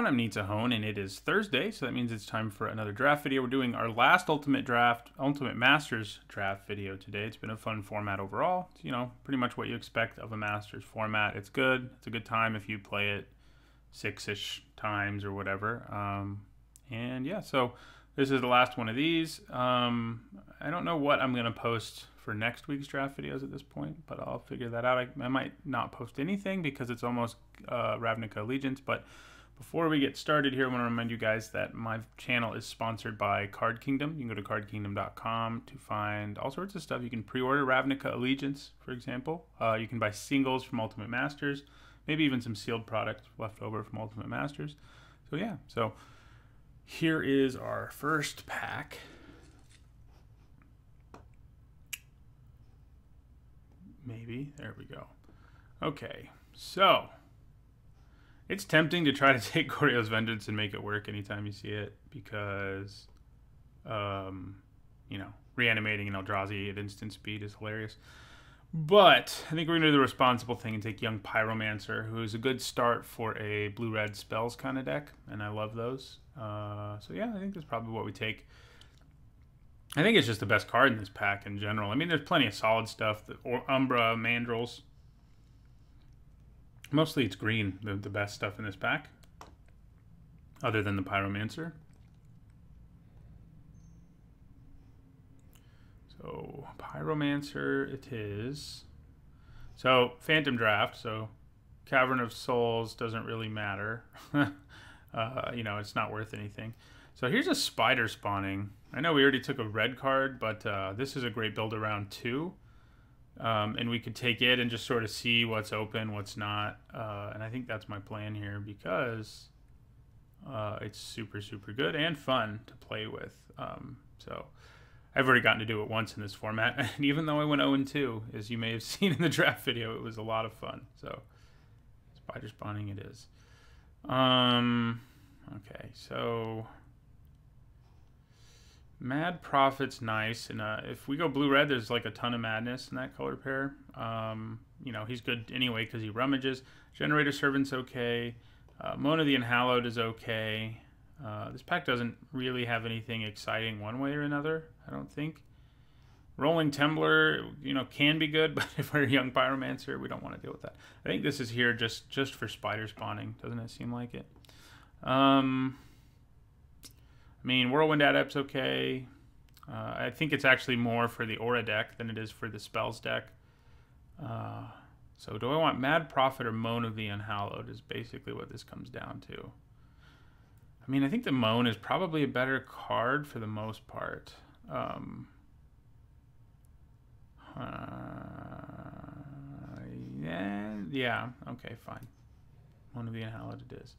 I'm Nita Hone, and it is Thursday, so that means it's time for another draft video. We're doing our last Ultimate Masters draft video today. It's been a fun format overall. It's, pretty much what you expect of a Masters format. It's good. It's a good time if you play it 6-ish times or whatever. And yeah, so this is the last one of these. I don't know what I'm going to post for next week's draft videos at this point, but I'll figure that out. I might not post anything because it's almost Ravnica Allegiance, but before we get started here, I want to remind you guys that my channel is sponsored by Card Kingdom. You can go to cardkingdom.com to find all sorts of stuff. You can pre-order Ravnica Allegiance, for example. You can buy singles from Ultimate Masters, maybe even some sealed products left over from Ultimate Masters. So yeah, so here is our first pack. Maybe, there we go. Okay, so it's tempting to try to take Goryo's Vengeance and make it work anytime you see it because, reanimating an Eldrazi at instant speed is hilarious. But I think we're going to do the responsible thing and take Young Pyromancer, who is a good start for a blue-red spells kind of deck, and I love those. So yeah, I think that's probably what we take. I think it's just the best card in this pack in general. I mean, there's plenty of solid stuff. Umbra, Mandrills. Mostly it's green, the best stuff in this pack, other than the Pyromancer. So, Pyromancer it is. So, Phantom Draft, so Cavern of Souls doesn't really matter. It's not worth anything. So, here's a Spider Spawning. I know we already took a red card, but this is a great build around too. And we could take it and just sort of see what's open, what's not. And I think that's my plan here because it's super, super good and fun to play with. So I've already gotten to do it once in this format. And even though I went 0-2, as you may have seen in the draft video, it was a lot of fun. So Spider Spawning it is. Okay, so Mad Prophet's nice, and if we go blue-red, there's like a ton of madness in that color pair. He's good anyway because he rummages. Generator Servant's okay. Mona the Unhallowed is okay. This pack doesn't really have anything exciting one way or another, I don't think. Rolling Temblor, can be good, but if we're a Young Pyromancer, we don't want to deal with that. I think this is here just for Spider Spawning. Doesn't it seem like it? Whirlwind Adept's okay. I think it's actually more for the Aura deck than it is for the Spells deck. So do I want Mad Prophet or Moan of the Unhallowed is basically what this comes down to. I think the Moan is probably a better card for the most part. Yeah, okay, fine. Moan of the Unhallowed it is.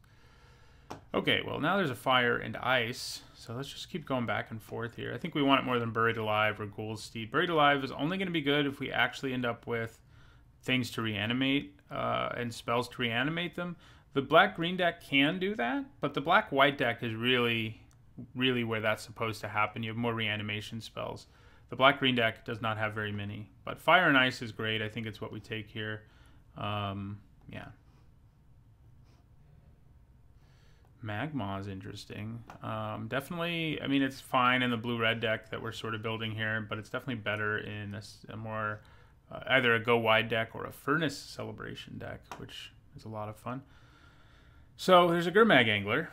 Okay, well, now there's a Fire and Ice, so let's just keep going back and forth here. I think we want it more than Buried Alive or Ghoul's Steed. Buried Alive is only going to be good if we actually end up with things to reanimate and spells to reanimate them. The black-green deck can do that, but the black-white deck is really, really where that's supposed to happen. You have more reanimation spells. The black-green deck does not have very many, but Fire and Ice is great. I think it's what we take here. Yeah. Magma is interesting. Definitely, it's fine in the blue-red deck that we're sort of building here, but it's definitely better in a more, either a go-wide deck or a Furnace Celebration deck, which is a lot of fun. So there's a Gurmag Angler.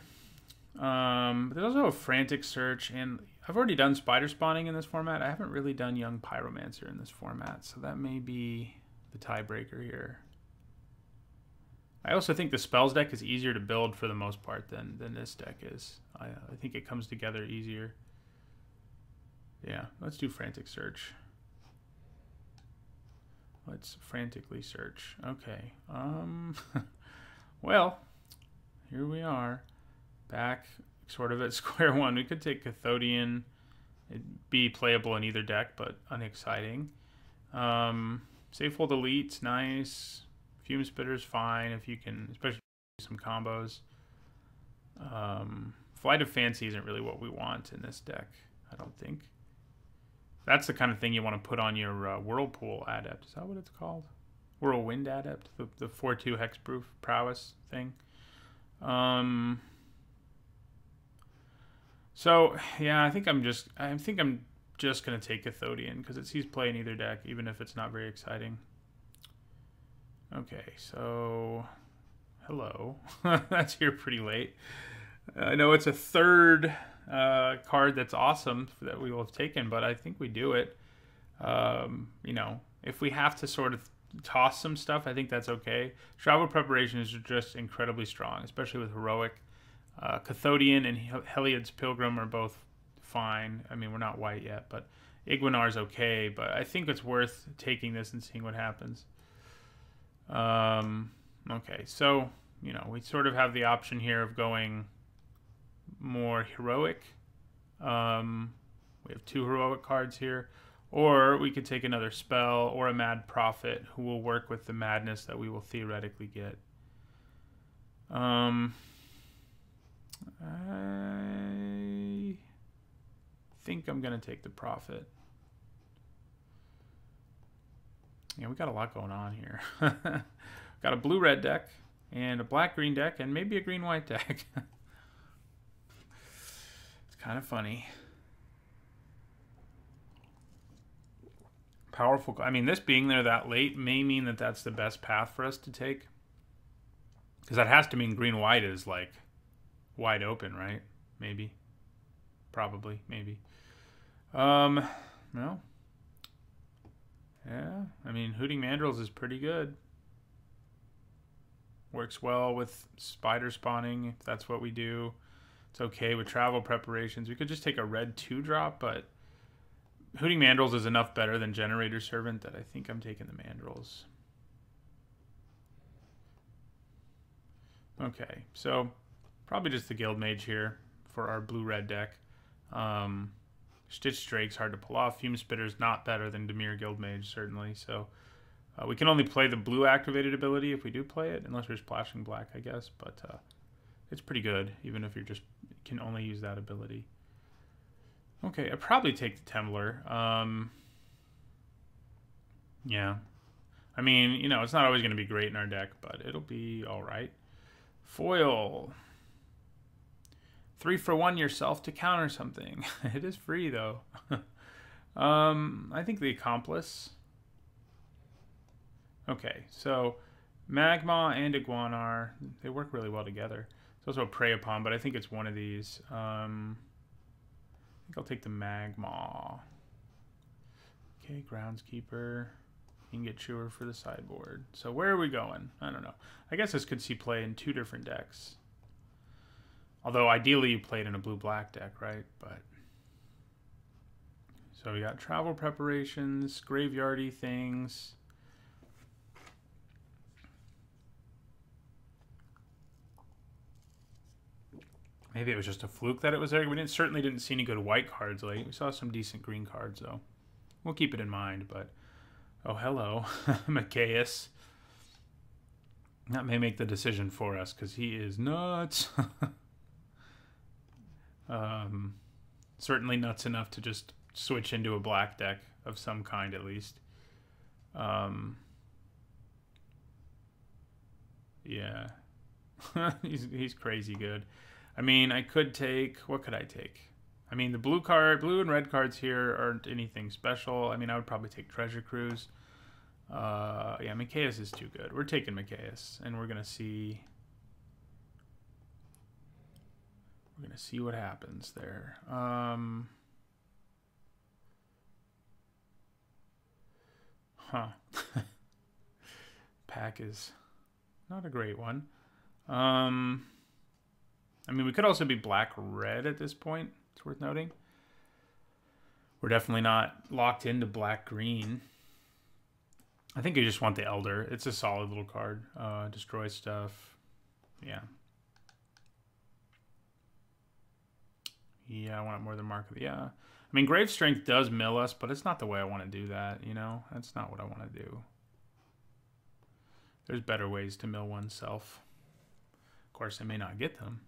But there's also a Frantic Search, and I've already done Spider Spawning in this format. I haven't really done Young Pyromancer in this format, so that may be the tiebreaker here. I also think the Spells deck is easier to build for the most part than this deck is. I think it comes together easier. Yeah, let's do Frantic Search. Let's frantically search. Okay. Well, here we are. Back sort of at square one. We could take Cathodian. It'd be playable in either deck, but unexciting. Safehold Elite's nice. Fume Spitter's fine if you can, especially some combos. Flight of Fancy isn't really what we want in this deck, I don't think. That's the kind of thing you want to put on your Whirlpool Adept. Is that what it's called? Whirlwind Adept, the 4/2 hexproof prowess thing. So yeah, I think I'm just gonna take Cathodian because it sees play in either deck, even if it's not very exciting. Okay, so hello, that's here pretty late. I know it's a third card that's awesome that we will have taken, but I think we do it. You know, if we have to sort of toss some stuff, I think that's okay. Travel Preparation is just incredibly strong, especially with Heroic. Cathodian and Heliod's Pilgrim are both fine. I mean, we're not white yet, but Iguanar's okay, but I think it's worth taking this and seeing what happens. Okay, so, you know, we sort of have the option here of going more heroic. We have 2 heroic cards here. Or we could take another spell or a Mad Prophet who will work with the madness that we will theoretically get. I think I'm going to take the Prophet. Yeah, we got a lot going on here. Got a blue-red deck and a black-green deck and maybe a green-white deck. It's kind of funny. Powerful. I mean, this being there that late may mean that that's the best path for us to take. Because that has to mean green-white is, like, wide open, right? Maybe. Probably. Maybe. Well. Yeah. I mean, Hooting Mandrills is pretty good. Works well with spider spawning, if that's what we do. It's okay with Travel Preparations. We could just take a red 2-drop, but Hooting Mandrills is enough better than Generator Servant that I think I'm taking the Mandrills. Okay, so probably just the Guildmage here for our blue-red deck. Stitch Drake's hard to pull off. Fume Spitter's not better than Dimir Guildmage, certainly. So we can only play the blue activated ability if we do play it, unless you're splashing black, I guess. But it's pretty good, even if you're just can only use that ability. Okay, I'd probably take the Temblor. Yeah. I mean, you know, it's not always going to be great in our deck, but it'll be all right. Foil. 3 for 1 yourself to counter something. It is free, though. I think the Accomplice. Okay, so Magma and Iguanar, they work really well together. It's also a Prey Upon, but I think it's one of these. I think I'll take the Magma. Okay, Groundskeeper. Ingot Chewer for the sideboard. So where are we going? I don't know. I guess this could see play in 2 different decks. Although ideally you played in a blue-black deck, right? But so we got Travel Preparations, graveyardy things. Maybe it was just a fluke that it was there. We certainly didn't see any good white cards late. We saw some decent green cards, though. We'll keep it in mind, but... Oh, hello. Mikaeus. That may make the decision for us, because he is nuts. Certainly nuts enough to just switch into a black deck of some kind, at least. Yeah. He's crazy good. I mean, I could take... What could I take? I mean, the blue and red cards here aren't anything special. I mean, I would probably take Treasure Cruise. Yeah, Mikaeus is too good. We're taking Mikaeus, and we're gonna see what happens there. Pack is not a great one. I mean, we could also be black-red at this point. It's worth noting. We're definitely not locked into black-green. I think you just want the Elder. It's a solid little card. Destroy stuff. Yeah. Yeah, I want it more than Mark of the... Yeah. I mean, Grave Strength does mill us, but it's not the way I want to do that, you know? That's not what I want to do. There's better ways to mill oneself. Of course, I may not get them.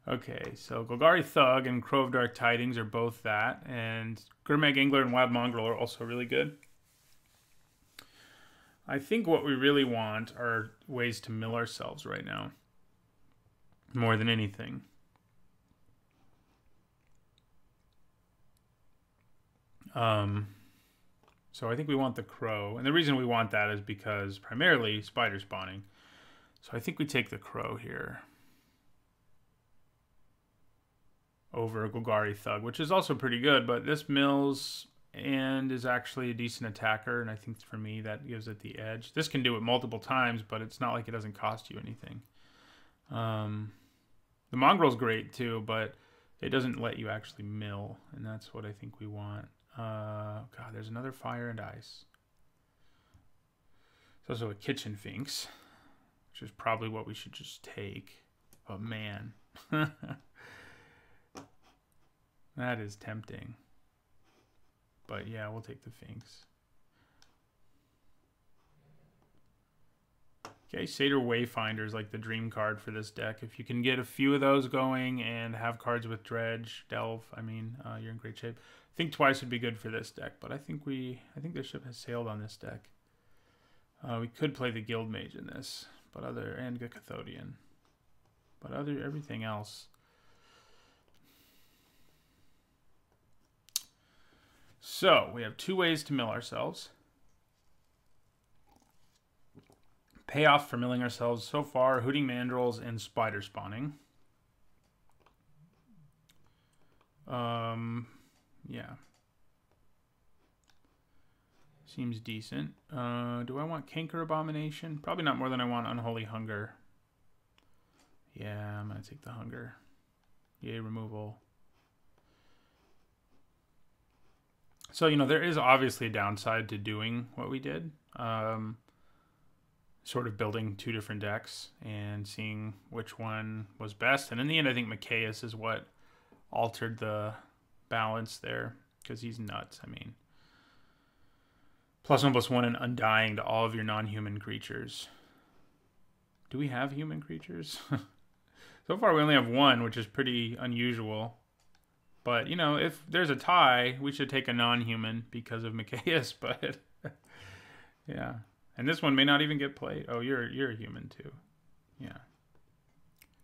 Okay, so Golgari Thug and Crow of Dark Tidings are both that, and Gurmag Angler and Wild Mongrel are also really good. I think what we really want are ways to mill ourselves right now, more than anything. So I think we want the Crow. And the reason we want that is because primarily spider spawning. So I think we take the Crow here over Golgari Thug, which is also pretty good, but this mills and is actually a decent attacker, and I think for me that gives it the edge. This can do it multiple times, but it's not like it doesn't cost you anything. The Mongrel's great too, but it doesn't let you actually mill, and that's what I think we want. God, there's another Fire and Ice. There's also a Kitchen Finks, which is probably what we should just take. Oh man. That is tempting. But yeah, we'll take the Finks. Okay, Satyr Wayfinder is like the dream card for this deck. If you can get a few of those going and have cards with Dredge, Delve, I mean, you're in great shape. Think Twice would be good for this deck, but I think the ship has sailed on this deck. We could play the Guild Mage in this, and the Cathodian. But everything else. So, we have two ways to mill ourselves. Payoff for milling ourselves so far, Hooting Mandrills and Spider Spawning. Yeah. Seems decent. Do I want Canker Abomination? Probably not more than I want Unholy Hunger. Yeah, I'm going to take the Hunger. Yay, removal. So, you know, there is obviously a downside to doing what we did. Sort of building two different decks and seeing which one was best. And in the end, I think Mikaeus is what altered the balance there, because he's nuts. I mean, +1/+1 and Undying to all of your non-human creatures. Do we have human creatures? So far, we only have one, which is pretty unusual. But, you know, if there's a tie, we should take a non-human because of Mikaeus, but yeah. And this one may not even get played. Oh, you're a human too. Yeah.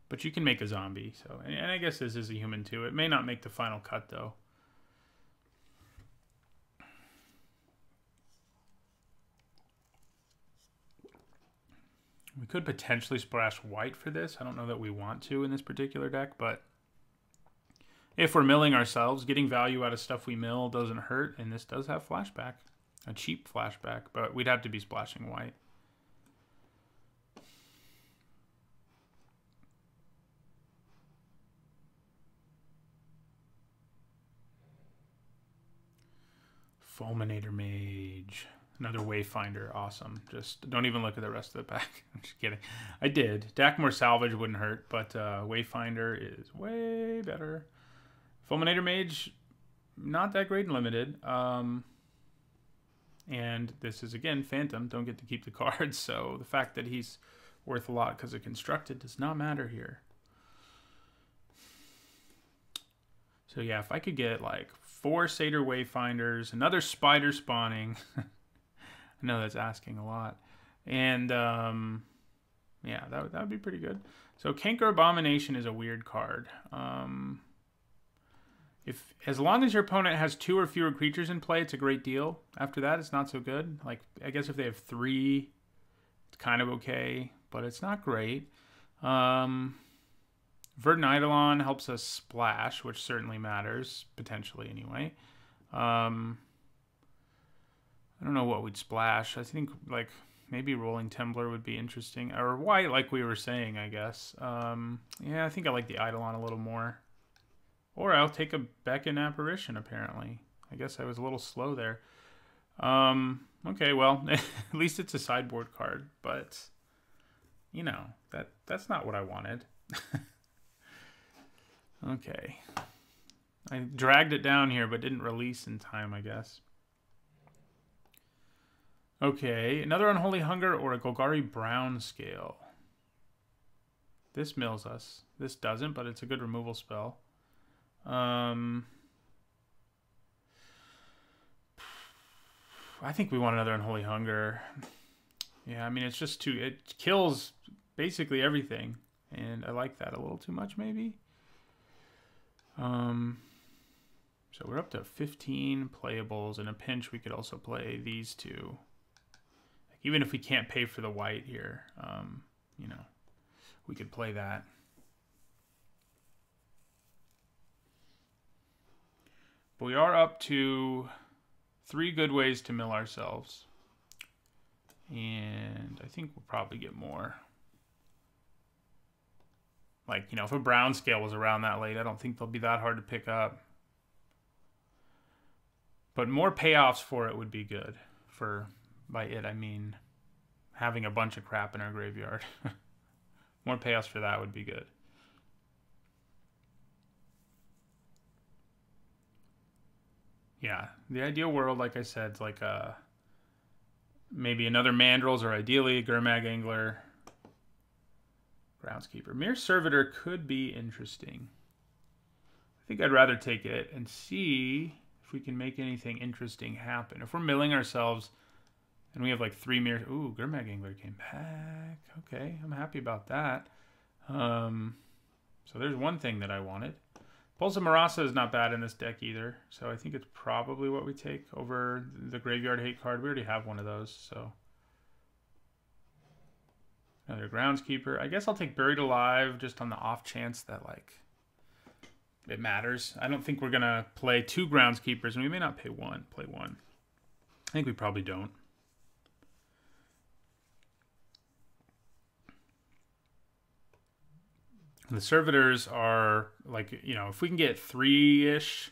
But you can make a zombie, so and I guess this is a human too. It may not make the final cut though. We could potentially splash white for this. I don't know that we want to in this particular deck, but if we're milling ourselves, getting value out of stuff we mill doesn't hurt, and this does have flashback. A cheap flashback, but we'd have to be splashing white. Fulminator Mage. Another Wayfinder. Awesome. Just don't even look at the rest of the pack. I'm just kidding. I did. Dakmor Salvage wouldn't hurt, but Wayfinder is way better. Fulminator Mage, not that great in limited. And this is, again, Phantom. Don't get to keep the cards, so the fact that he's worth a lot because of Constructed does not matter here. So yeah, if I could get like 4 Satyr Wayfinders, another Spider Spawning. I know that's asking a lot. And yeah, that would be pretty good. So Canker Abomination is a weird card. As long as your opponent has 2 or fewer creatures in play, it's a great deal. After that, it's not so good. Like, I guess if they have 3, it's kind of okay, but it's not great. Verdant Eidolon helps us splash, which certainly matters, potentially anyway. I don't know what we'd splash. I think, like, maybe Rolling Tumbler would be interesting. Or white, like we were saying, I guess. Yeah, I think I like the Eidolon a little more. Or I'll take a Beckon Apparition, apparently. I guess I was a little slow there. Okay, well, at least it's a sideboard card, but, you know, that's not what I wanted. Okay. I dragged it down here, but didn't release in time, I guess. Okay, another Unholy Hunger or a Golgari Brown Scale. This mills us. This doesn't, but it's a good removal spell. I think we want another Unholy Hunger. Yeah, I mean, it's just too... It kills basically everything. And I like that a little too much, maybe. So So we're up to 15 playables. In a pinch, we could also play these two. Like, even if we can't pay for the white here, you know, we could play that. But we are up to 3 good ways to mill ourselves. And I think we'll probably get more. Like, you know, if a brown scale was around that late, I don't think they'll be that hard to pick up. But more payoffs for it would be good. By it, I mean having a bunch of crap in our graveyard. More payoffs for that would be good. Yeah, the ideal world, like I said, is like maybe another Mandrills, or ideally a Gurmag Angler. Groundskeeper. Mere Servitor could be interesting. I think I'd rather take it and see if we can make anything interesting happen. If we're milling ourselves and we have like 3 Mere... Ooh, Gurmag Angler came back. Okay, I'm happy about that. So there's one thing that I wanted. Pulse of Marasa is not bad in this deck either, so I think it's probably what we take over the Graveyard Hate card. We already have one of those, so... Another Groundskeeper. I guess I'll take Buried Alive just on the off chance that, like, it matters. I don't think we're going to play 2 Groundskeepers, and we may not play one. I think we probably don't. The Servitors are, like, you know, if we can get 3-ish,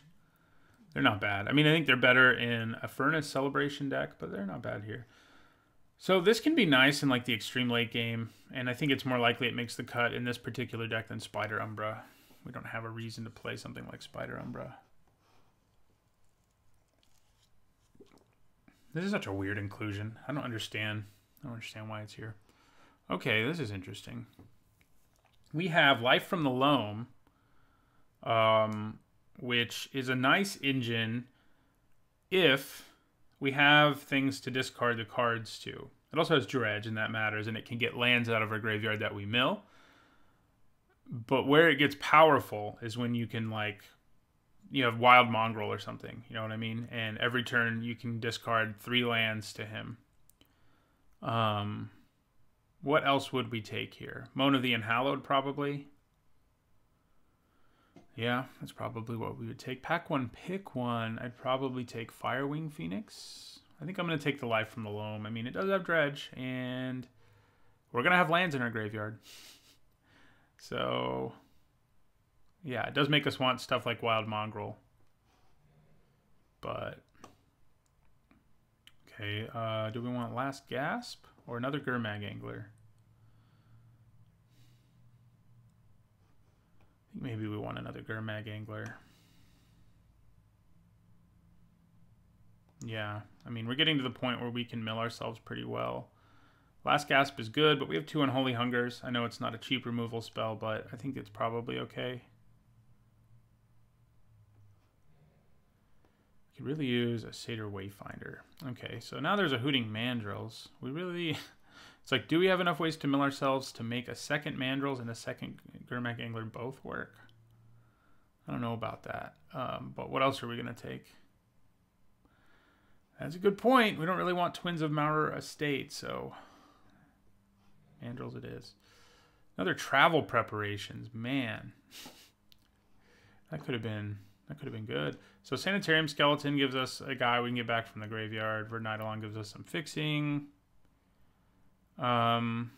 they're not bad. I mean, I think they're better in a Furnace Celebration deck, but they're not bad here. So this can be nice in like the extreme late game, and I think it's more likely it makes the cut in this particular deck than Spider Umbra. We don't have a reason to play something like Spider Umbra. This is such a weird inclusion. I don't understand why it's here. Okay, this is interesting. We have Life from the Loam, which is a nice engine if we have things to discard the cards to. It also has Dredge, and that matters, and it can get lands out of our graveyard that we mill. But where it gets powerful is when you can, like, you have Wild Mongrel or something, you know what I mean? And every turn you can discard 3 lands to him. What else would we take here? Mona the Unhallowed, probably. Yeah, that's probably what we would take. Pack 1, pick 1. I'd probably take Firewing Phoenix. I think I'm going to take the Life from the Loam. I mean, it does have Dredge, and we're going to have lands in our graveyard. So, yeah, it does make us want stuff like Wild Mongrel. But, okay, do we want Last Gasp or another Gurmag Angler? I think maybe we want another Gurmag Angler. Yeah, I mean, we're getting to the point where we can mill ourselves pretty well. Last Gasp is good, but we have 2 Unholy Hungers. I know it's not a cheap removal spell, but I think it's probably okay. Could really use a Satyr Wayfinder. Okay, so now there's a Hooting Mandrills. We really... It's like, do we have enough ways to mill ourselves to make a second Mandrills and a second Gurmag Angler both work? I don't know about that. But what else are we going to take? That's a good point. We don't really want Twins of Maurer Estate, so Mandrills it is. Another Travel Preparations. Man. That could have been good. So Sanitarium Skeleton gives us a guy we can get back from the graveyard. Verdnitalon gives us some fixing. Man.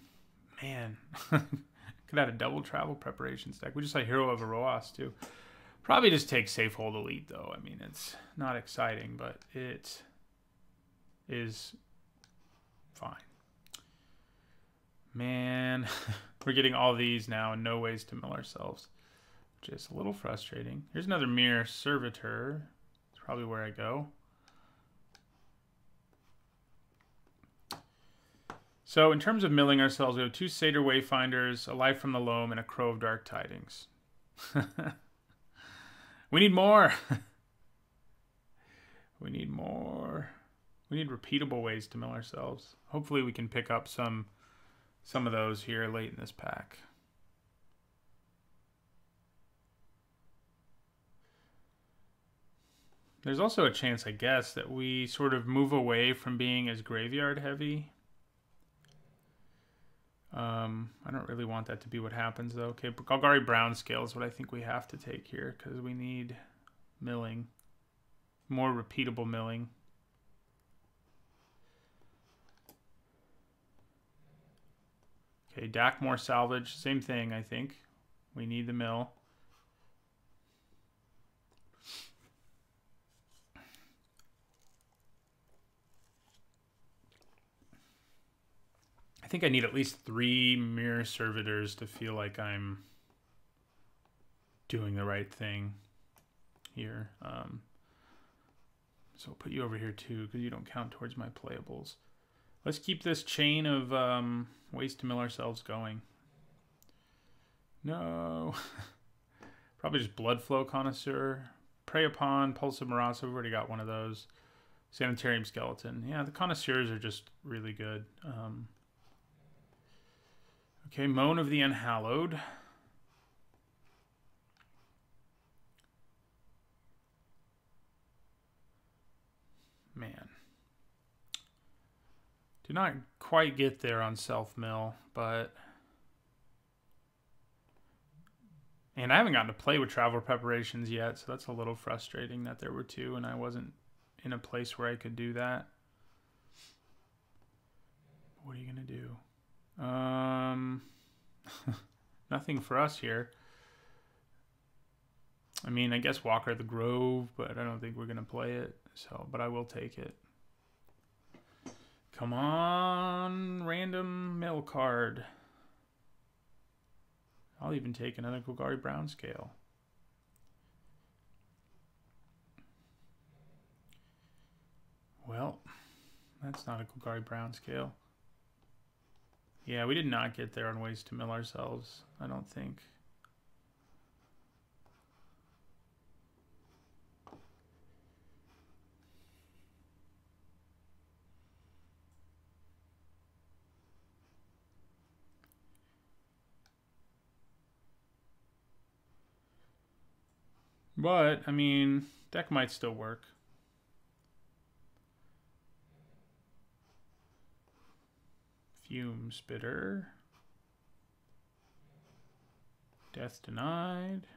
Could have a double Travel Preparations deck. We just like Hero of Aroas too. Probably just take Safehold Elite though. I mean, it's not exciting, but it is fine. Man, we're getting all these now and no ways to mill ourselves, which is a little frustrating. Here's another Mere Servitor. It's probably where I go. So in terms of milling ourselves, we have 2 Satyr Wayfinders, a Life from the Loam, and a Crow of Dark Tidings. We need more. We need more. We need repeatable ways to mill ourselves. Hopefully we can pick up some of those here late in this pack. There's also a chance, I guess, that we sort of move away from being as graveyard heavy. I don't really want that to be what happens, though. Okay, Golgari Brown Scale is what I think we have to take here, because we need milling. More repeatable milling. Okay, Dakmor Salvage, same thing, I think. We need the mill. I think I need at least 3 Mirror Servitors to feel like I'm doing the right thing here. So I'll put you over here too, because you don't count towards my playables. Let's keep this chain of ways to mill ourselves going. No. Probably just Bloodflow Connoisseur. Prey Upon, Pulse of Marasa, we've already got one of those. Sanitarium Skeleton. Yeah, the Connoisseurs are just really good. Okay, Moan of the Unhallowed. Man. Did not quite get there on self-mill, but... And I haven't gotten to play with travel preparations yet, so that's a little frustrating that there were 2 and I wasn't in a place where I could do that. What are you going to do? Nothing for us here. I mean, I guess Walker the Grove, but I don't think we're going to play it. So, but I will take it. Come on, random mill card. I'll even take another Golgari Brown Scale. Well, that's not a Golgari Brown Scale. Yeah, we did not get there on ways to mill ourselves, I don't think. But, I mean, deck might still work. Fume Spitter. Death Denied.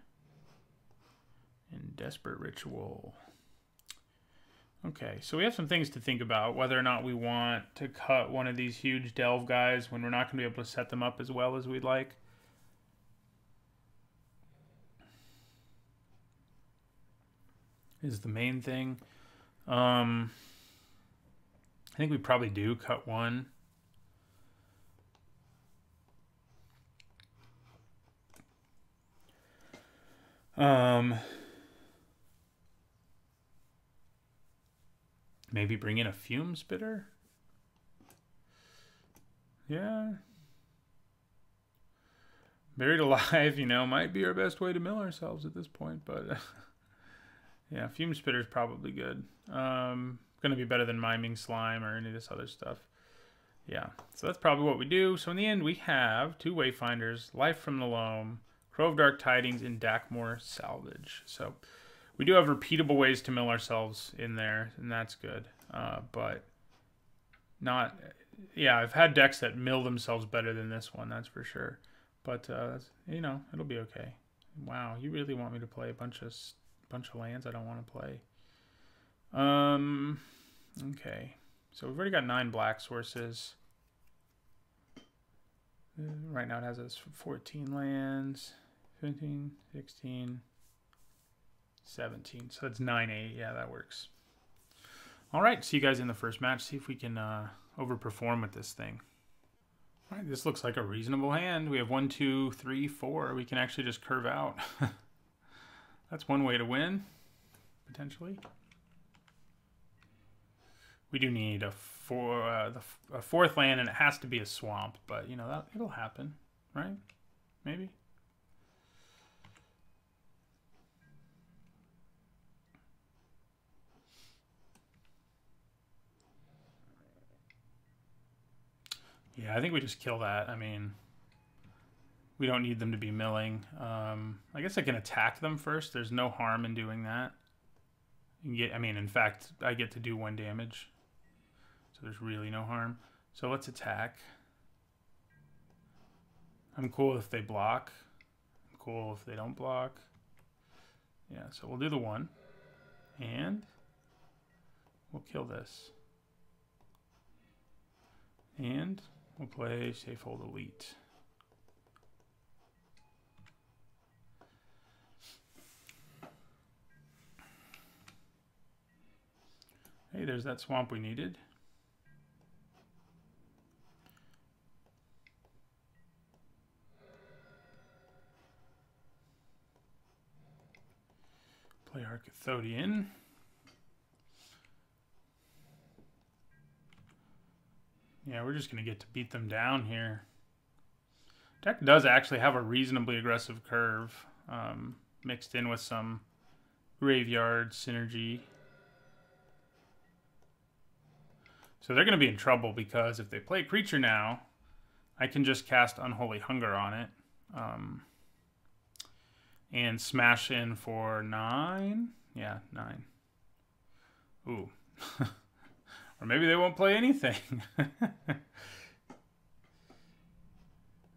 And Desperate Ritual. Okay, so we have some things to think about. Whether or not we want to cut one of these huge delve guys when we're not going to be able to set them up as well as we'd like. Is the main thing. I think we probably do cut one. Maybe bring in a Fume Spitter? Yeah. Buried Alive, you know, might be our best way to mill ourselves at this point, but yeah, Fume Spitter is probably good. Gonna be better than Miming Slime or any of this other stuff. Yeah, so that's probably what we do. So in the end, we have 2 Wayfinders, Life from the Loam, Crow of Dark Tidings, and Dakmor Salvage. So we do have repeatable ways to mill ourselves in there, and that's good. But not... Yeah, I've had decks that mill themselves better than this one, that's for sure. But, you know, it'll be okay. Wow, you really want me to play a bunch of lands I don't want to play. Okay. So we've already got 9 black sources. Right now it has us 14 lands. 15, 16, 17. So that's 9-8. Yeah, that works. All right, see you guys in the first match. See if we can overperform with this thing. All right, this looks like a reasonable hand. We have 1, 2, 3, 4. We can actually just curve out. That's one way to win, potentially. We do need a 4th land, and it has to be a swamp. But you know it'll happen, right? Maybe. Yeah, I think we just kill that. I mean, we don't need them to be milling. I guess I can attack them first. There's no harm in doing that. And get, I mean, in fact, I get to do 1 damage. So there's really no harm. So let's attack. I'm cool if they block. I'm cool if they don't block. Yeah, so we'll do the 1. And we'll kill this. And we'll play Safehold Elite. Hey, there's that swamp we needed. Play Arcathodian. Yeah, we're just going to get to beat them down here. Deck does actually have a reasonably aggressive curve, mixed in with some graveyard synergy. So they're going to be in trouble because if they play creature now, I can just cast Unholy Hunger on it. And smash in for 9. Yeah, 9. Ooh. Or maybe they won't play anything.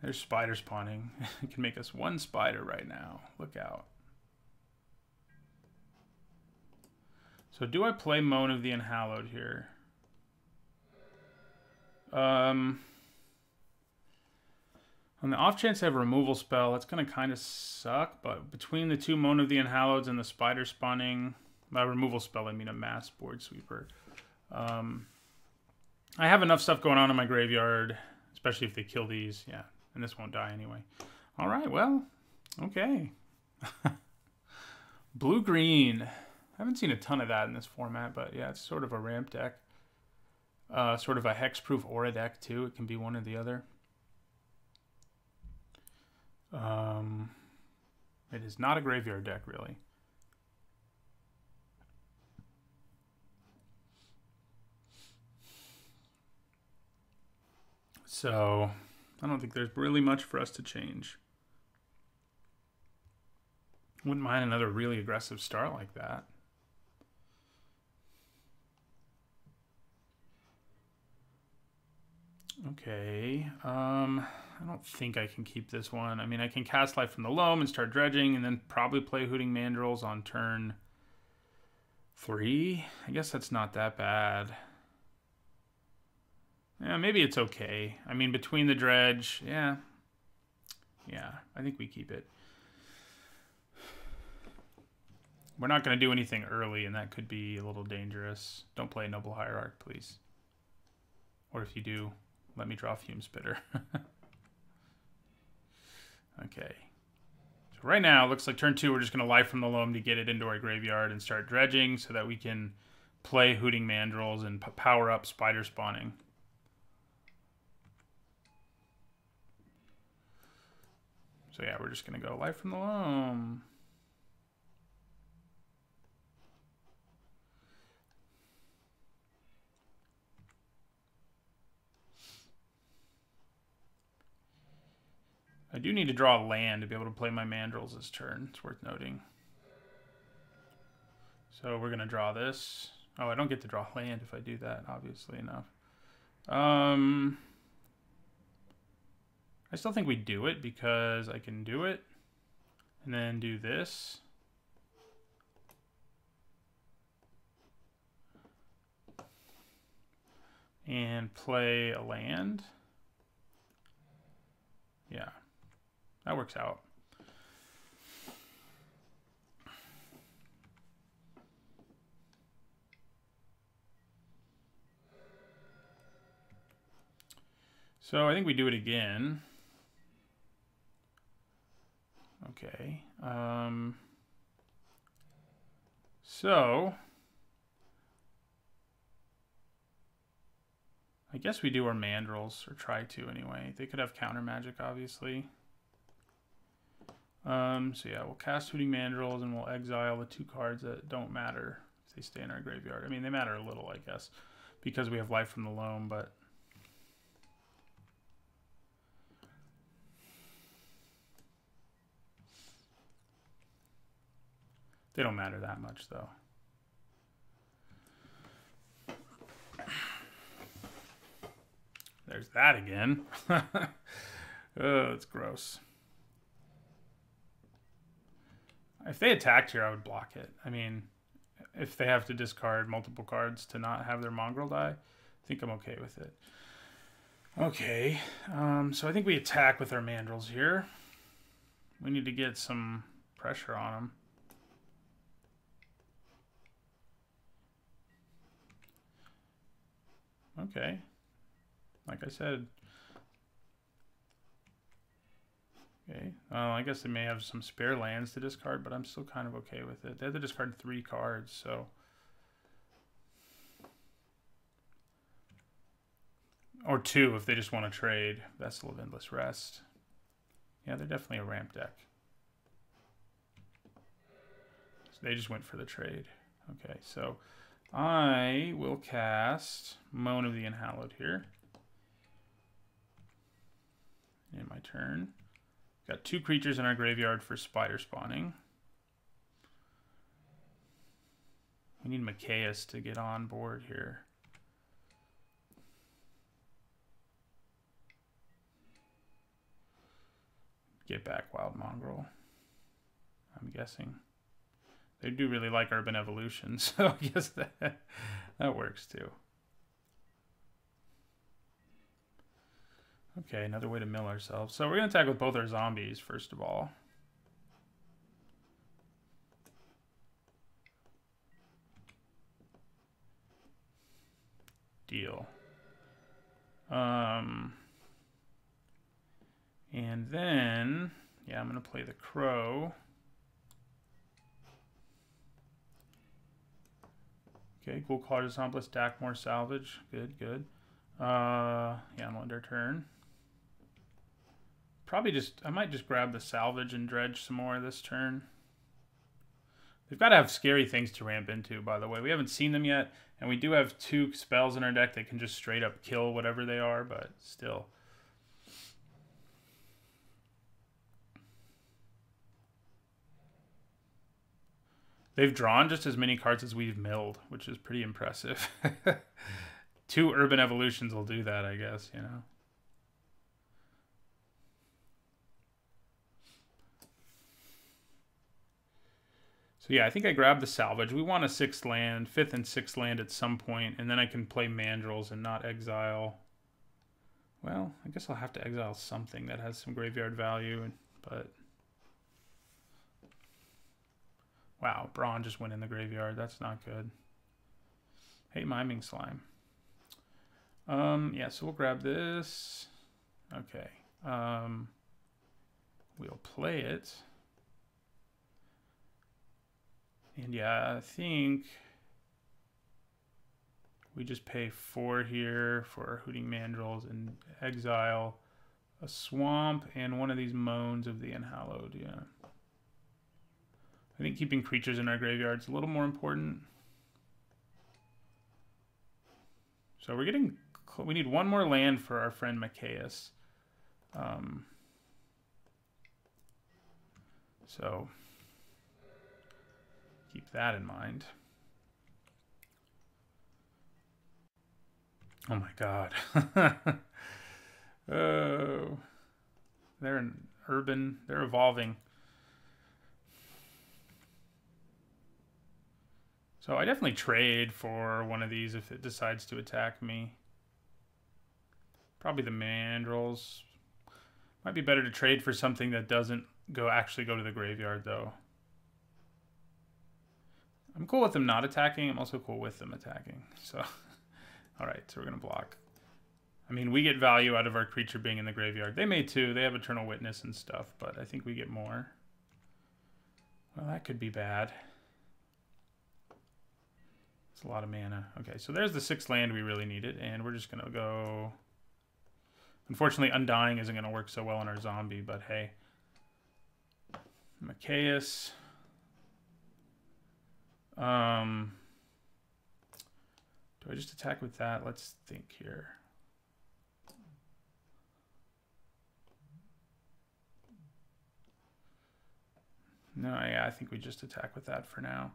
There's spider spawning. It can make us 1 spider right now. Look out. So do I play Moan of the Unhallowed here? On the off chance I have a removal spell, it's going to kind of suck, but between the 2 Moan of the Unhalloweds and the spider spawning, by removal spell I mean a mass board sweeper, I have enough stuff going on in my graveyard, especially if they kill these. Yeah, and this won't die anyway. All right, well, okay. Blue-green. I haven't seen a ton of that in this format, but yeah, it's sort of a ramp deck. Sort of a hexproof aura deck, too. It can be one or the other. It is not a graveyard deck, really. So, I don't think there's really much for us to change. Wouldn't mind another really aggressive start like that. Okay, I don't think I can keep this one. I mean, I can cast Life from the Loam and start dredging, and then probably play Hooting Mandrills on turn 3. I guess that's not that bad. Yeah, maybe it's okay. I mean, between the dredge, yeah, I think we keep it. We're not going to do anything early, and that could be a little dangerous. Don't play Noble Hierarch, please. Or if you do, let me draw Fume Spitter. Okay. So right now, it looks like turn 2, we're just going to Life from the Loam to get it into our graveyard and start dredging so that we can play Hooting Mandrills and power up spider spawning. So yeah, we're just going to go Life from the Loam. I do need to draw a land to be able to play my Mandrills this turn. It's worth noting. So we're going to draw this. Oh, I don't get to draw land if I do that, obviously enough. I still think we do it because I can do it and then do this. And play a land. Yeah, that works out. So I think we do it again. Okay. So I guess we do our Mandrills, or try to anyway. They could have counter magic, obviously. So yeah, we'll cast Hooting Mandrills and we'll exile the 2 cards that don't matter if they stay in our graveyard. I mean, they matter a little, I guess, because we have Life from the Loam, but they don't matter that much, though. there's that again. Oh, it's gross. If they attacked here, I would block it. I mean, if they have to discard multiple cards to not have their mongrel die, I think I'm okay with it. Okay, so I think we attack with our mandrills here. We need to get some pressure on them. Okay, like I said. Okay, I guess they may have some spare lands to discard, but I'm still kind of okay with it. They have to discard 3 cards, so... Or 2 if they just want to trade. Vessel of Endless Rest. Yeah, they're definitely a ramp deck. So they just went for the trade. Okay, so I will cast Moan of the Unhallowed here. In my turn. Got 2 creatures in our graveyard for spider spawning. We need Mikaeus to get on board here. Get back Wild Mongrel, I'm guessing. They do really like Urban Evolution, so I guess that works too. Okay, another way to mill ourselves. So we're going to attack with both our zombies, first of all. Deal. And then, yeah, I'm going to play the Crow. Okay, Ghoul Claw Accomplice, Dakmor Salvage. Good, good. Yeah, I'm under turn. Probably just, I might just grab the Salvage and dredge some more this turn. They've got to have scary things to ramp into, by the way. We haven't seen them yet, and we do have 2 spells in our deck that can just straight up kill whatever they are, but still. They've drawn just as many cards as we've milled, which is pretty impressive. 2 Urban Evolutions will do that, I guess, you know. So yeah, I think I grabbed the Salvage. We want a 6th land, 5th and 6th land at some point, and then I can play Mandrills and not exile. Well, I guess I'll have to exile something that has some graveyard value, but... Wow, Brawn just went in the graveyard. That's not good. Hey, Miming Slime. Yeah, so we'll grab this. Okay. We'll play it. And yeah, I think we just pay 4 here for Hooting Mandrills and exile a Swamp and one of these Moans of the Unhallowed, yeah. I think keeping creatures in our graveyard is a little more important. So we're getting... We need 1 more land for our friend Mikaeus. So keep that in mind. Oh my god. Oh. They're an urban... They're evolving. So I definitely trade for one of these if it decides to attack me. Probably the Mandrills. Might be better to trade for something that doesn't actually go to the graveyard, though. I'm cool with them not attacking. I'm also cool with them attacking. So, all right, so we're going to block. I mean, we get value out of our creature being in the graveyard. They may too. They have Eternal Witness and stuff, but I think we get more. Well, that could be bad. It's a lot of mana. Okay, so there's the 6th land we really needed, and we're just going to go... Unfortunately, Undying isn't going to work so well on our zombie, but hey. Mikaeus. Do I just attack with that? Let's think here. No, yeah, I think we just attack with that for now.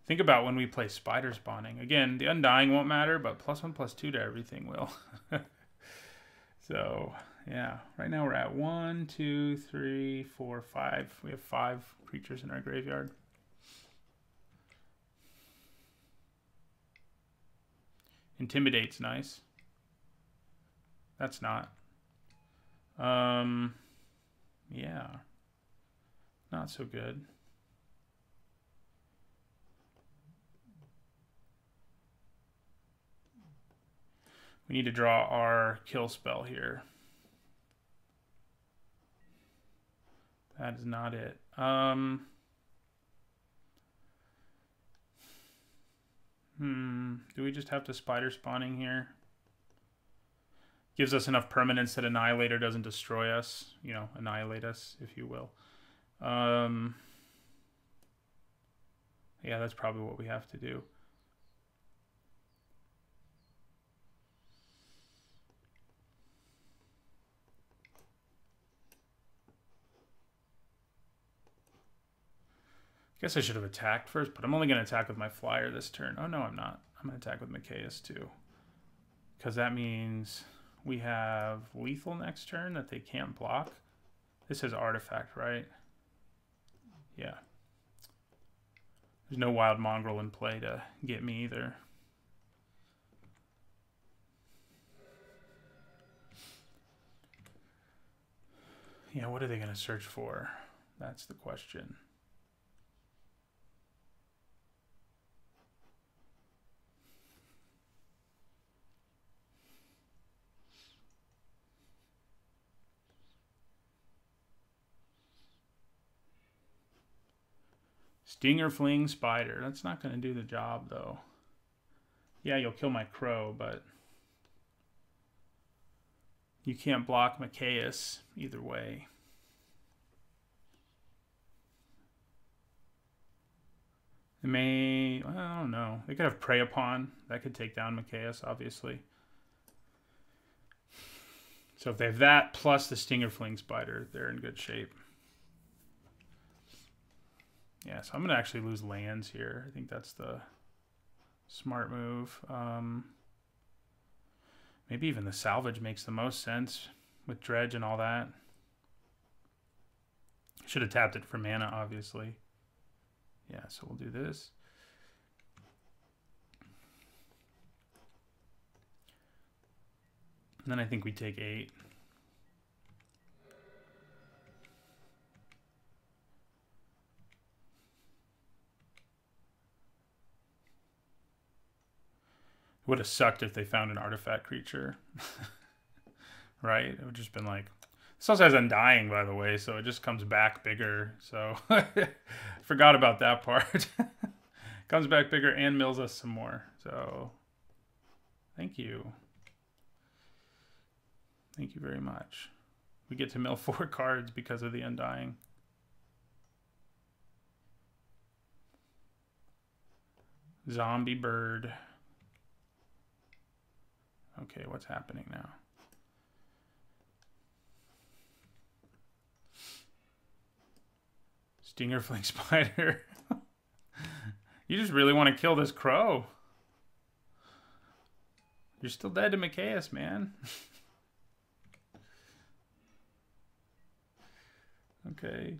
Think about when we play Spider Spawning. Again, the Undying won't matter, but +1/+2 to everything will. So, yeah. Right now we're at 1, 2, 3, 4, 5. We have 5 creatures in our graveyard. Intimidate's nice. That's not. Yeah. Not so good. We need to draw our kill spell here. That is not it. Do we just have to spider spawning here? Gives us enough permanence that Annihilator doesn't destroy us. You know, annihilate us, if you will. Yeah, that's probably what we have to do. Guess I should have attacked first, but I'm only going to attack with my flyer this turn. Oh, no, I'm not. I'm going to attack with Mikaeus too. Because that means we have lethal next turn that they can't block. This has artifact, right? Yeah. There's no wild mongrel in play to get me either. Yeah, what are they going to search for? That's the question. Stinger Fling Spider. That's not going to do the job, though. Yeah, you'll kill my crow, but you can't block Mikaeus either way. They may... I don't know. They could have Prey Upon. That could take down Mikaeus, obviously. So if they have that plus the Stinger Fling Spider, they're in good shape. Yeah, so I'm going to actually lose lands here. I think that's the smart move. Maybe even the salvage makes the most sense with dredge and all that. Should have tapped it for mana, obviously. Yeah, so we'll do this. And then I think we take 8. Would have sucked if they found an artifact creature. Right? It would just been like... This also has Undying, by the way, so it just comes back bigger. So, forgot about that part. Comes back bigger and mills us some more. So, thank you. Thank you very much. We get to mill 4 cards because of the Undying. Zombie bird. Okay, what's happening now? Stinger Fling Spider. You just really want to kill this crow. You're still dead to Mikaeus, man. Okay.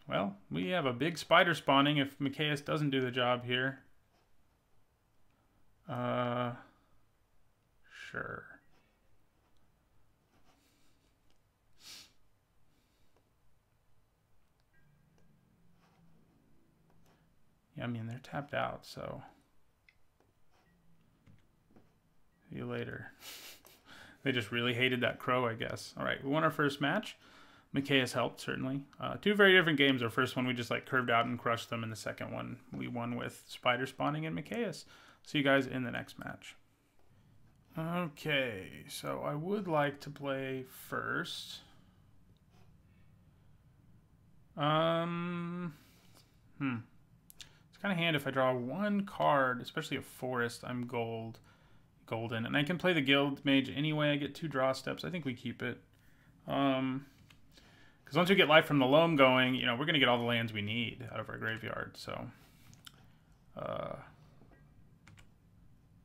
Well, we have a big spider spawning if Mikaeus doesn't do the job here. Sure. Yeah, I mean, they're tapped out, so... See you later. They just really hated that crow, I guess. All right, we won our first match. Mikaeus helped, certainly. 2 very different games. Our first one, we just like curved out and crushed them. And the second one, we won with spider spawning and Mikaeus. See you guys in the next match. Okay, so I would like to play first. It's kind of hand if I draw 1 card, especially a forest, I'm golden. And I can play the Guild Mage anyway. I get 2 draw steps. I think we keep it. Because once we get Life from the Loam going, you know, we're going to get all the lands we need out of our graveyard. So,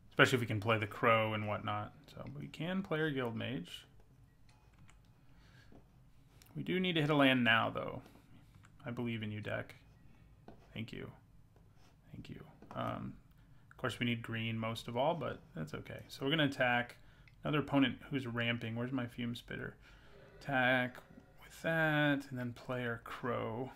especially if we can play the Crow and whatnot. So we can play our Guild Mage. We do need to hit a land now, though. I believe in you, deck. Thank you. Thank you. Of course, we need green most of all, but that's okay. So we're going to attack another opponent who's ramping. Where's my Fume Spitter? Attack with that, and then play our Crow.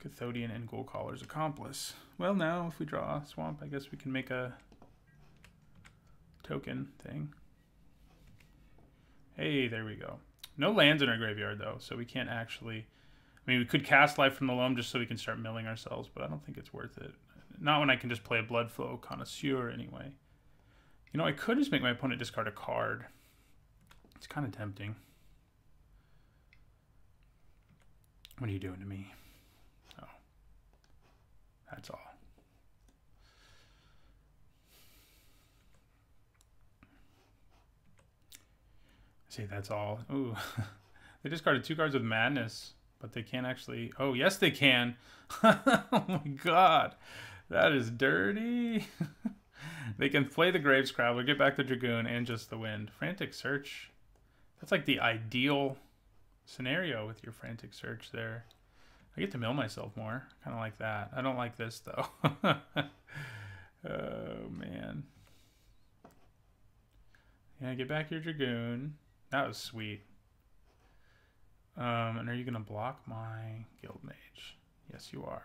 Cathodian and Goldcaller's Accomplice. Well, now, if we draw a Swamp, I guess we can make a token thing. Hey, there we go. No lands in our graveyard, though, so we can't actually... I mean, we could cast Life from the Loam just so we can start milling ourselves, but I don't think it's worth it. Not when I can just play a Bloodflow Connoisseur anyway. You know, I could just make my opponent discard a card. It's kind of tempting. What are you doing to me? Oh. That's all. See, that's all. Ooh. They discarded 2 cards with Madness. But they can't actually... Oh, yes, they can. Oh, my God. That is dirty. They can play the Grave Scrabbler, get back the Dragoon, and just the Wind. Frantic Search. That's like the ideal scenario with your Frantic Search there. I get to mill myself more. Kind of like that. I don't like this, though. Oh, man. Yeah, get back your Dragoon. That was sweet. And are you going to block my Guild Mage? Yes, you are.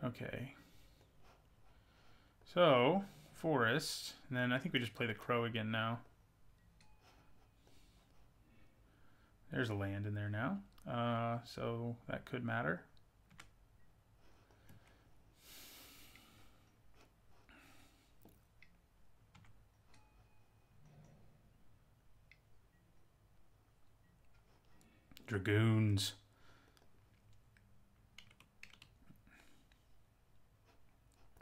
Okay. So, Forest. And then I think we just play the Crow again now. There's a land in there now. So that could matter. Dragoons.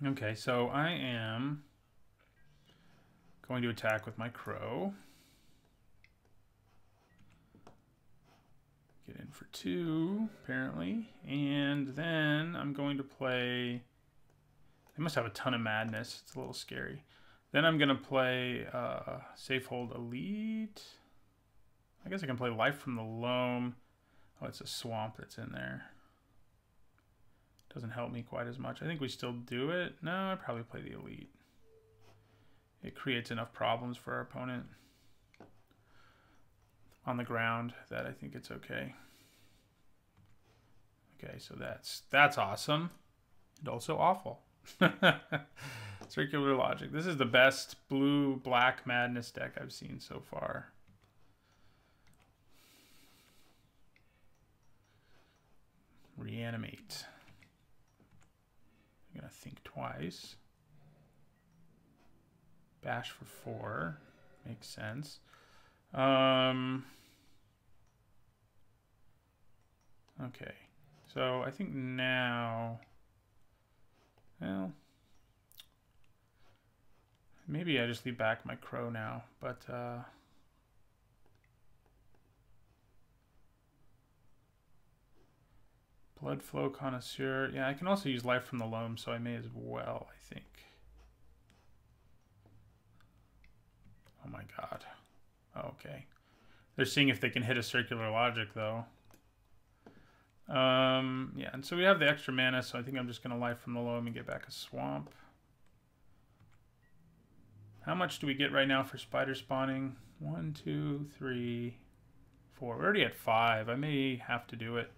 Okay, so I am going to attack with my Crow. Get in for 2, apparently. And then I'm going to play... They must have a ton of Madness. It's a little scary. Then I'm going to play Safehold Elite. I guess I can play Life from the Loam. Oh, it's a Swamp that's in there. Doesn't help me quite as much. I think we still do it. No, I'd probably play the Elite. It creates enough problems for our opponent on the ground that I think it's okay. Okay, so that's awesome. And also awful. Circular Logic. This is the best blue-black Madness deck I've seen so far. Reanimate. I'm gonna think twice. Bash for 4. Makes sense. Okay. So I think now... Well... Maybe I just leave back my Crow now, but... Bloodflow Connoisseur. Yeah, I can also use Life from the Loam, so I may as well, I think. Oh my God. Oh, okay. They're seeing if they can hit a Circular Logic, though. Yeah, and so we have the extra mana, so I think I'm just going to Life from the Loam and get back a Swamp. How much do we get right now for Spider Spawning? 1, 2, 3, 4. We're already at 5. I may have to do it.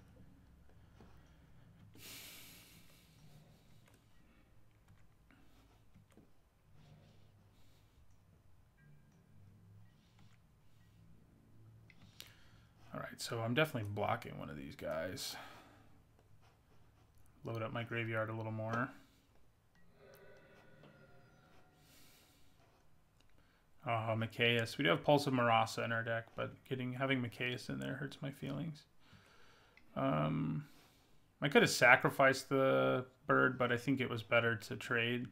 Alright, so I'm definitely blocking one of these guys. Load up my graveyard a little more. Oh, Mikaeus. We do have Pulse of Marasa in our deck, but having Mikaeus in there hurts my feelings. I could have sacrificed the bird, but I think it was better to trade.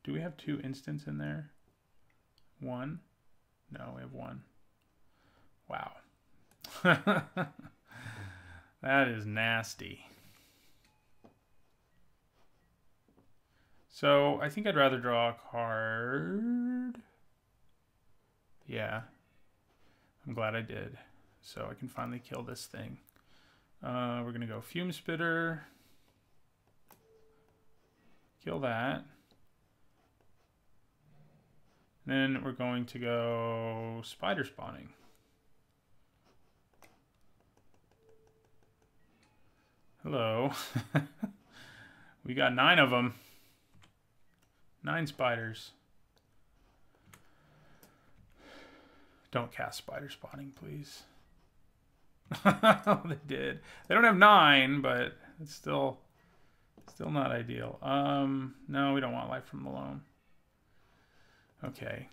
Do we have 2 instants in there? 1? No, we have 1. Wow. That is nasty. So I think I'd rather draw a card. Yeah. I'm glad I did. So I can finally kill this thing. We're going to go Fume Spitter. Kill that. Then we're going to go Spider Spawning. Hello. We got 9 of them. 9 spiders. Don't cast Spider Spawning, please. They did. They don't have 9, but it's still not ideal. No, we don't want Life from Malone. Okay.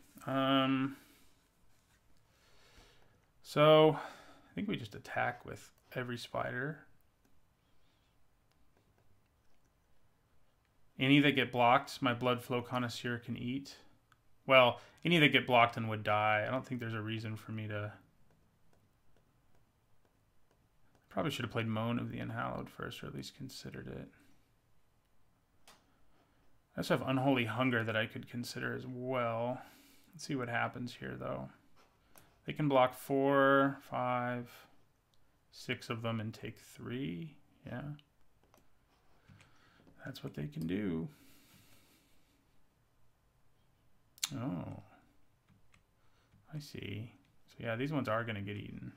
So I think we just attack with every spider. Any that get blocked, my Blood Flow Connoisseur can eat. Well, any that get blocked and would die. I don't think there's a reason for me to... Probably should have played Moan of the Unhallowed first, or at least considered it. I also have Unholy Hunger that I could consider as well. Let's see what happens here, though. They can block 4, 5, 6 of them and take 3. Yeah. That's what they can do. Oh. I see. So yeah, these ones are going to get eaten.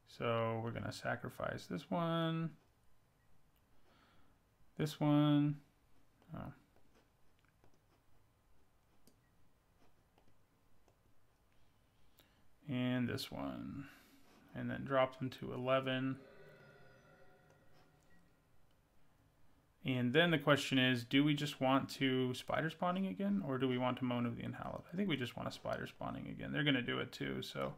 So we're going to sacrifice this one. This one. Oh. And this one. And then drop them to 11. And then the question is, do we just want to Spider Spawning again? Or do we want to Moan of the Unhallowed? I think we just want to Spider Spawning again. They're going to do it too, so...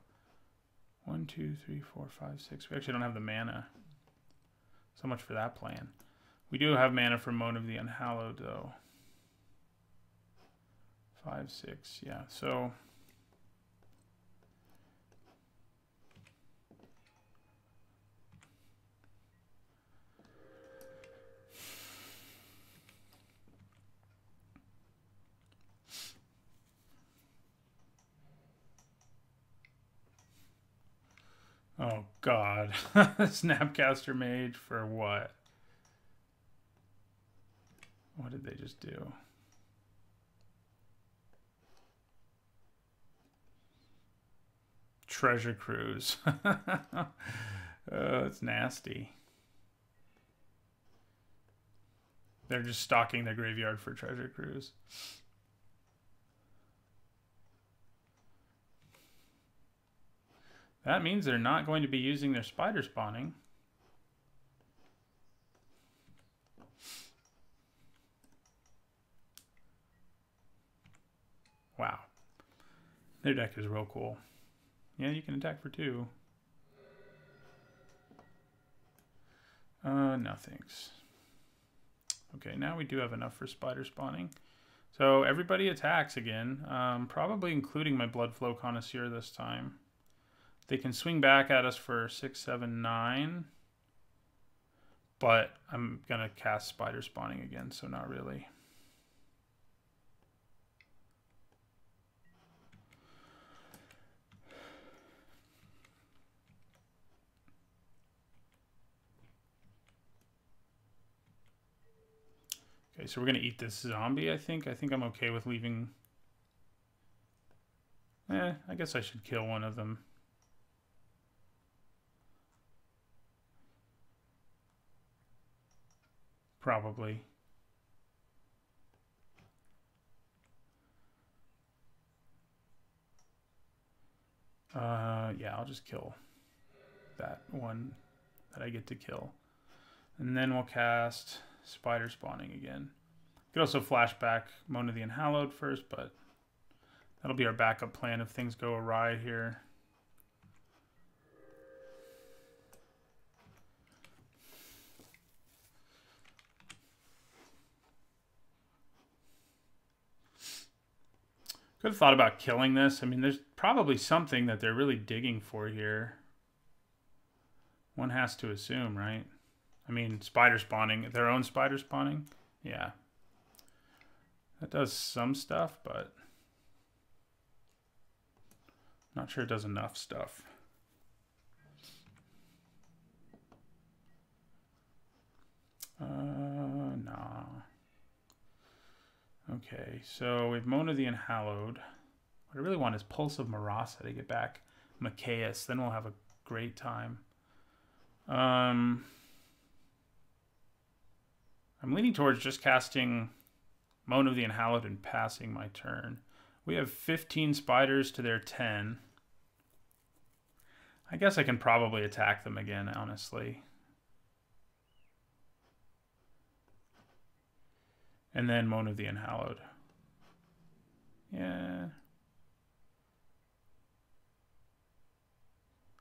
1, 2, 3, 4, 5, 6. We actually don't have the mana. So much for that plan. We do have mana for Moan of the Unhallowed, though. 5, 6, yeah. So... Oh, God. Snapcaster Mage for what? What did they just do? Treasure Cruise. Oh, it's nasty. They're just stocking their graveyard for Treasure Cruise. That means they're not going to be using their Spider Spawning. Wow. Their deck is real cool. Yeah, you can attack for 2. No thanks. Okay, now we do have enough for Spider Spawning. So everybody attacks again, probably including my Blood Flow Connoisseur this time. They can swing back at us for 6, 7, 9. But I'm going to cast Spider Spawning again, so not really. Okay, so we're going to eat this zombie, I think. I think I'm okay with leaving... I guess I should kill one of them. Probably. Yeah, I'll just kill that one that I get to kill. And then we'll cast Spider Spawning again. Could also flashback Moan of the Unhallowed first, but that'll be our backup plan if things go awry here. Could have thought about killing this. I mean, there's probably something that they're really digging for here. One has to assume, right? I mean, spider spawning, their own spider spawning. Yeah. That does some stuff, but not sure it does enough stuff. Nah. Okay, so we have Mona the Unhallowed. What I really want is Pulse of Marasa to get back Mikaeus. Then we'll have a great time. I'm leaning towards just casting Mona the Unhallowed and passing my turn. We have 15 spiders to their 10. I guess I can probably attack them again, honestly. And then Mona the Unhallowed. Yeah.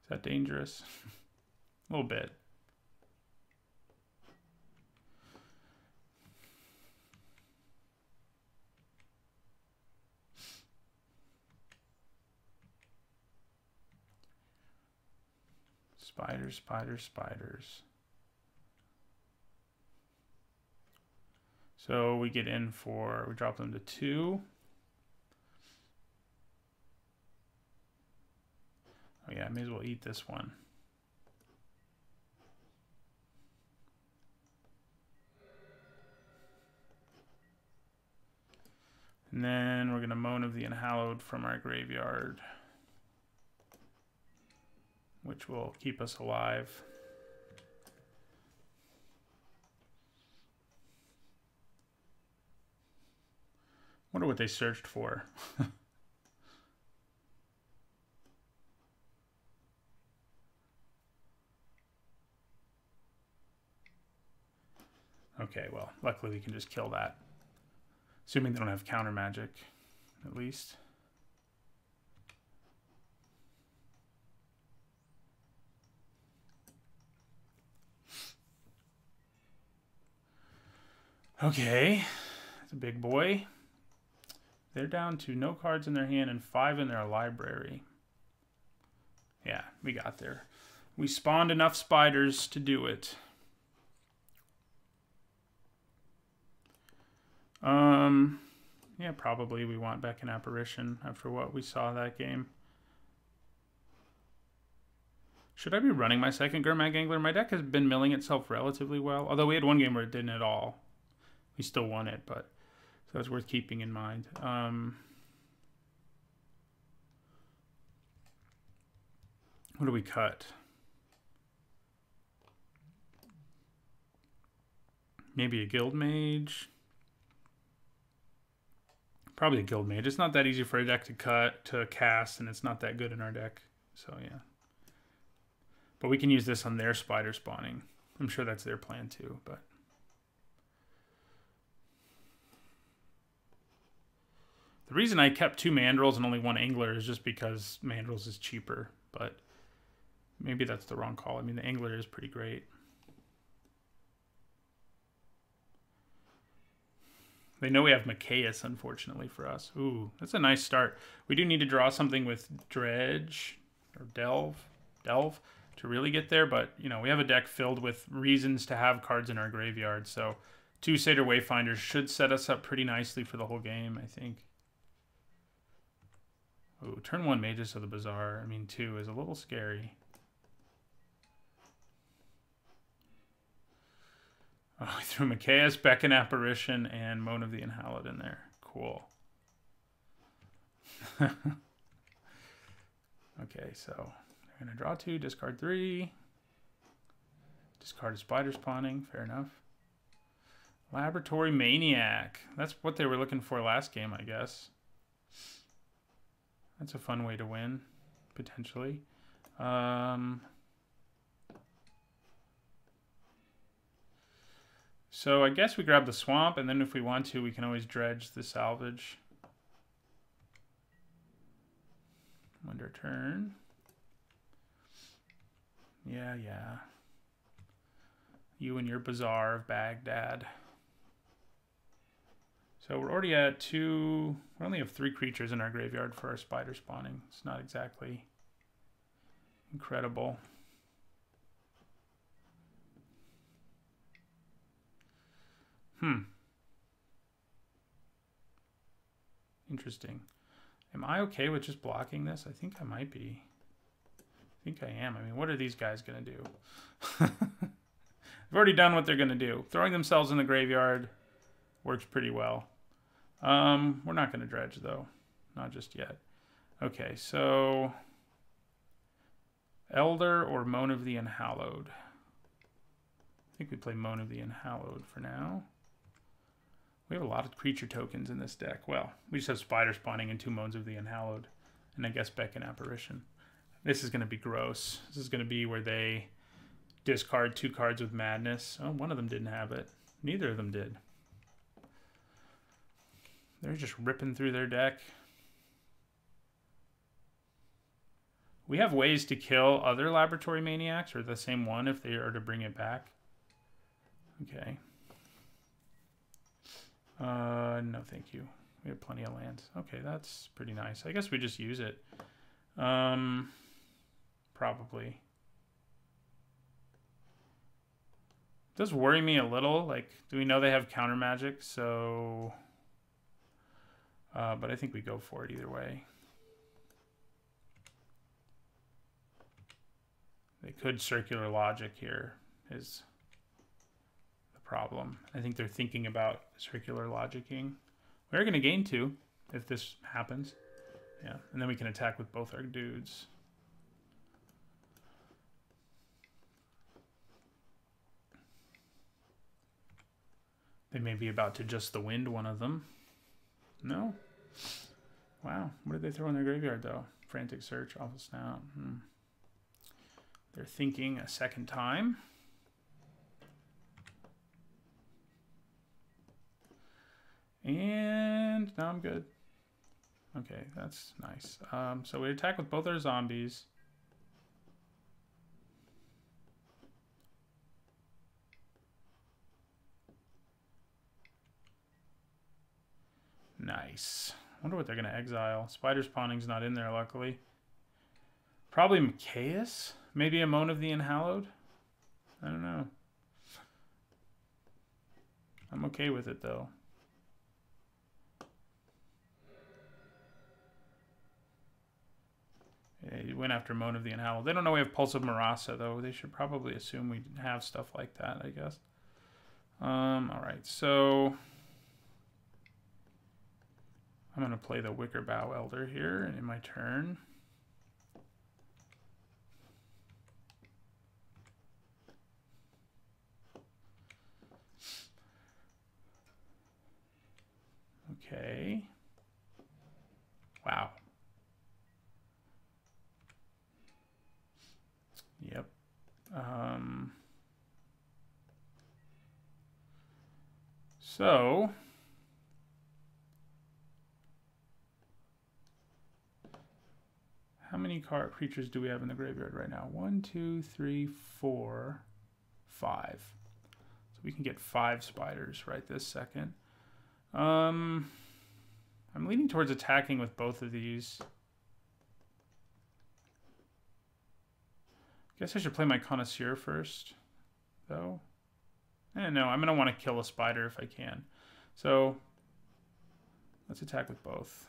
Is that dangerous? A little bit. Spiders, spiders, spiders. So we get in for, we drop them to 2. Oh yeah, I may as well eat this one. And then we're going to Moan of the Unhallowed from our graveyard, which will keep us alive. Wonder what they searched for. Okay, well, luckily we can just kill that. Assuming they don't have counter magic, at least. Okay, it's a big boy. They're down to no cards in their hand and 5 in their library. Yeah, we got there. We spawned enough spiders to do it. Yeah, probably we want back an Apparition after what we saw that game. Should I be running my second Gurmag Angler? My deck has been milling itself relatively well, although we had one game where it didn't at all. We still won it, but so it's worth keeping in mind. What do we cut? Maybe a Guild Mage. Probably a Guild Mage. It's not that easy for a deck to cut, to cast, and it's not that good in our deck. So, yeah. But we can use this on their spider spawning. I'm sure that's their plan too, but... The reason I kept 2 Mandrills and only 1 Angler is just because Mandrills is cheaper, but maybe that's the wrong call. I mean, the Angler is pretty great. They know we have Mikaeus, unfortunately for us. Ooh, that's a nice start. We do need to draw something with Dredge or Delve to really get there, but you know, we have a deck filled with reasons to have cards in our graveyard, so 2 Satyr Wayfinders should set us up pretty nicely for the whole game, I think. Ooh, turn 1 Mages of the Bazaar, I mean 2 is a little scary. Oh, we threw Mikaeus, Beckon Apparition, and Moan of the Unhallowed in there. Cool. Okay, so I'm going to draw 2, discard 3. Discard a spider spawning, fair enough. Laboratory Maniac. That's what they were looking for last game, I guess. That's a fun way to win, potentially. So I guess we grab the swamp, and then if we want to, we can always dredge the salvage. Wonder turn. Yeah. You and your Bazaar of Baghdad. So we're already at 2... We only have 3 creatures in our graveyard for our spider spawning. It's not exactly incredible. Interesting. Am I okay with just blocking this? I think I might be. I think I am. I mean, what are these guys going to do? They've already done what they're going to do. Throwing themselves in the graveyard works pretty well. We're not going to dredge, though. Not just yet. Okay, so Elder or Moan of the Unhallowed? I think we play Moan of the Unhallowed for now. We have a lot of creature tokens in this deck. Well, we just have Spider spawning and 2 Moans of the Unhallowed. And I guess Beckon Apparition. This is going to be gross. This is going to be where they discard 2 cards with Madness. Oh, one of them didn't have it. Neither of them did. They're just ripping through their deck. We have ways to kill other Laboratory Maniacs, or the same one if they are to bring it back. Okay. No, thank you. We have plenty of lands. Okay, that's pretty nice. I guess we just use it. Probably. It does worry me a little. Like, do we know they have counter magic? So, but I think we go for it either way. They could Circular Logic here is the problem. I think they're thinking about Circular Logicking. We're going to gain 2 if this happens. Yeah, and then we can attack with both our dudes. They may be about to just the wind one of them. No? Wow, what did they throw in their graveyard though? Frantic Search, Awful Snout. They're thinking a second time. And now I'm good. Okay, that's nice. So we attack with both our zombies. Nice. Wonder what they're going to exile. Spider Spawning's not in there, luckily. Probably Mikaeus? Maybe a Moan of the Unhallowed? I don't know. I'm okay with it, though. Yeah, you went after Moan of the Unhallowed. They don't know we have Pulse of Marasa, though. They should probably assume we have stuff like that, I guess. Alright, so I'm going to play the Wicker Bough Elder here in my turn. Okay. Wow. Yep. So how many creatures do we have in the graveyard right now? 1, 2, 3, 4, 5. So we can get 5 spiders right this second. I'm leaning towards attacking with both of these. Guess I should play my Connoisseur first, though. No, I'm going to want to kill a spider if I can. So let's attack with both.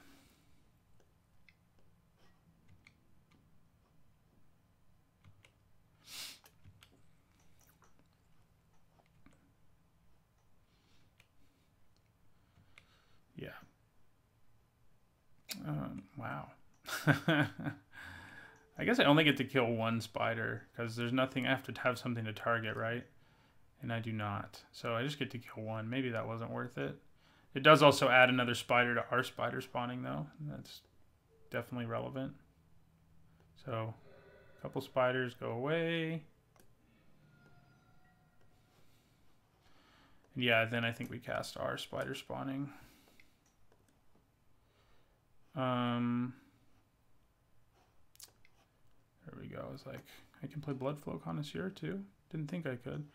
Yeah. Wow. I guess I only get to kill 1 spider because there's nothing. I have to have something to target, right? And I do not. So I just get to kill 1. Maybe that wasn't worth it. It does also add another spider to our spider spawning, though. That's definitely relevant. So a couple spiders go away. And yeah, then I think we cast our spider spawning. There we go. I was like, I can play Bloodflow Connoisseur too. Didn't think I could.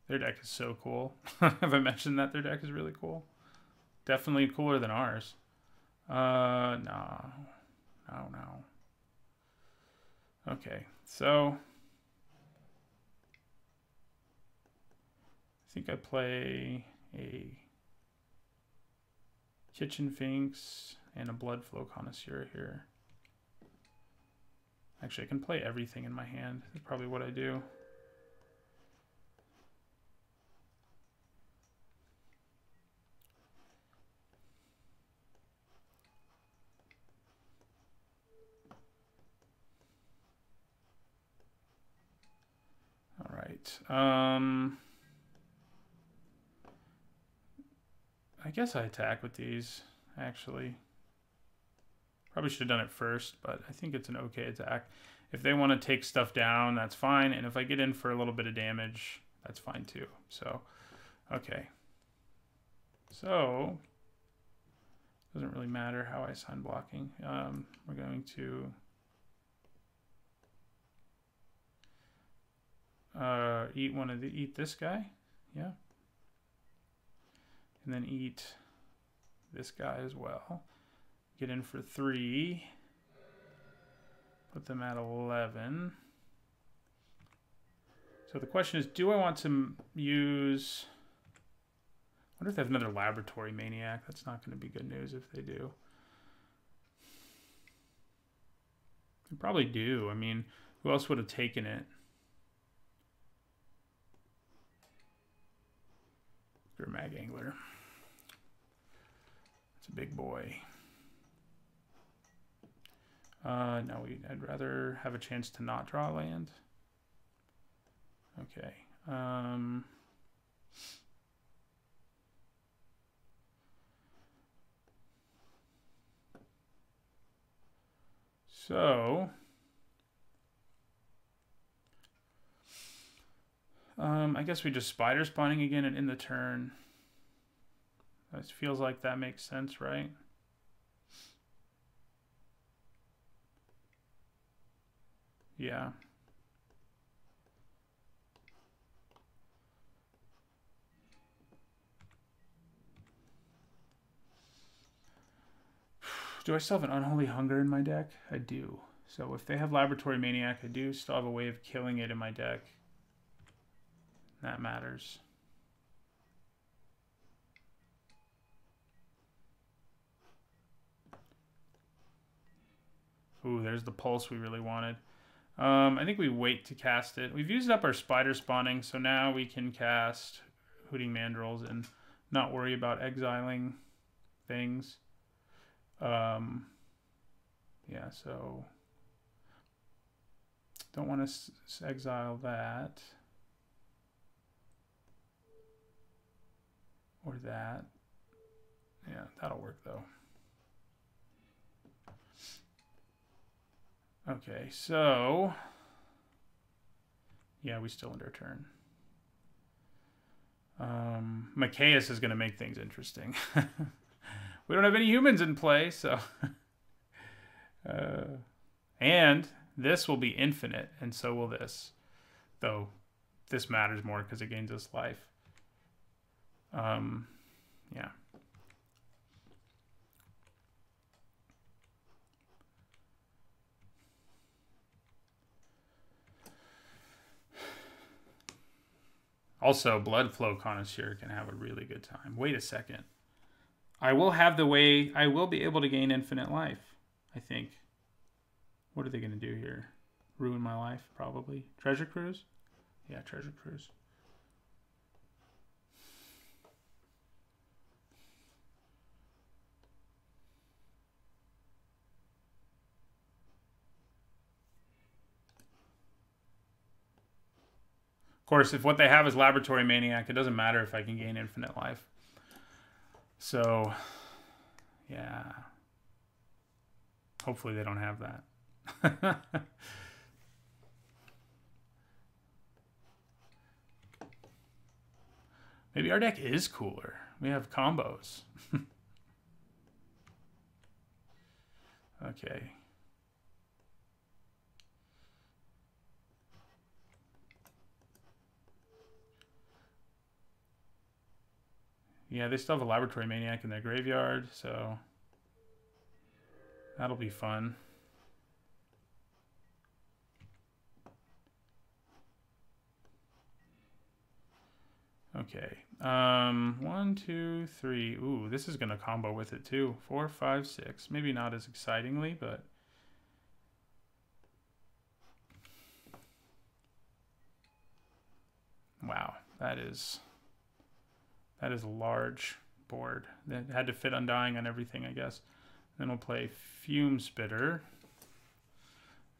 Their deck is so cool. Have I mentioned that their deck is really cool? Definitely cooler than ours. No. Okay, so I think I play a Kitchen Finks and a Blood Flow Connoisseur here. Actually, I can play everything in my hand. That's probably what I do. All right. I guess I attack with these, actually. Probably should have done it first, but I think it's an okay attack. If they want to take stuff down, that's fine. And if I get in for a little bit of damage, that's fine too. So, okay. So, doesn't really matter how I assign blocking. We're going to eat this guy. Yeah. And then eat this guy as well. Get in for 3. Put them at 11. So the question is, do I want to use... I wonder if they have another Laboratory Maniac. That's not going to be good news if they do. They probably do. I mean, who else would have taken it? Mag Angler. It's a big boy. No, I'd rather have a chance to not draw land. Okay. So, I guess we just Spider Spawning again and in the turn. It feels like that makes sense, right? Yeah. Do I still have an Unholy Hunger in my deck? I do. So if they have Laboratory Maniac, I do still have a way of killing it in my deck. That matters. Ooh, there's the Pulse we really wanted. I think we wait to cast it. We've used up our Spider Spawning, so now we can cast Hooting Mandrills and not worry about exiling things. Yeah, so don't want to exile that. Or that. Yeah, that'll work though. Okay, so yeah, we still end our turn. Mikaeus is going to make things interesting. We don't have any humans in play, so and this will be infinite, and so will this. Though this matters more because it gains us life. Yeah. Also, Blood Flow Connoisseur can have a really good time. Wait a second. I will have the way... I will be able to gain infinite life, I think. What are they going to do here? Ruin my life, probably. Treasure Cruise? Yeah, Treasure Cruise. Of course, if what they have is Laboratory Maniac, it doesn't matter if I can gain infinite life. So, yeah. Hopefully they don't have that. Maybe our deck is cooler. We have combos. Okay. Yeah, they still have a Laboratory Maniac in their graveyard, so that'll be fun. Okay. 1, 2, 3. Ooh, this is gonna combo with it too. 4, 5, 6. Maybe not as excitingly, but wow, that is a large board. That had to fit Undying on everything, I guess. Then we'll play Fume Spitter.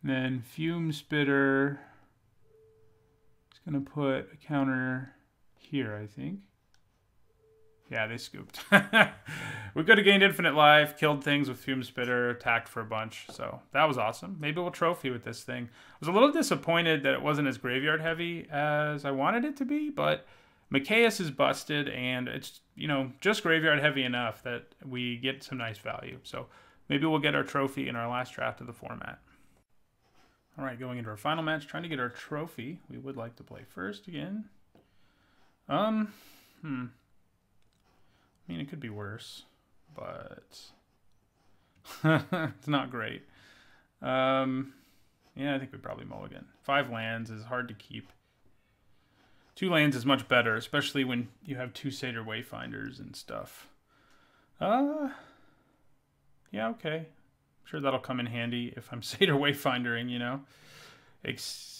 And then Fume Spitter is gonna put a counter here, I think. Yeah, they scooped. We could have gained infinite life, killed things with Fume Spitter, attacked for a bunch. So that was awesome. Maybe we'll trophy with this thing. I was a little disappointed that it wasn't as graveyard heavy as I wanted it to be, but Mikaeus is busted, and it's, you know, just graveyard heavy enough that we get some nice value. So maybe we'll get our trophy in our last draft of the format. All right, going into our final match, trying to get our trophy. We would like to play first again. I mean, it could be worse, but it's not great. Yeah, I think we probably mulligan. 5 lands is hard to keep. 2 lands is much better, especially when you have 2 Satyr Wayfinders and stuff. Yeah, okay. I'm sure that'll come in handy if I'm Satyr Wayfindering, you know.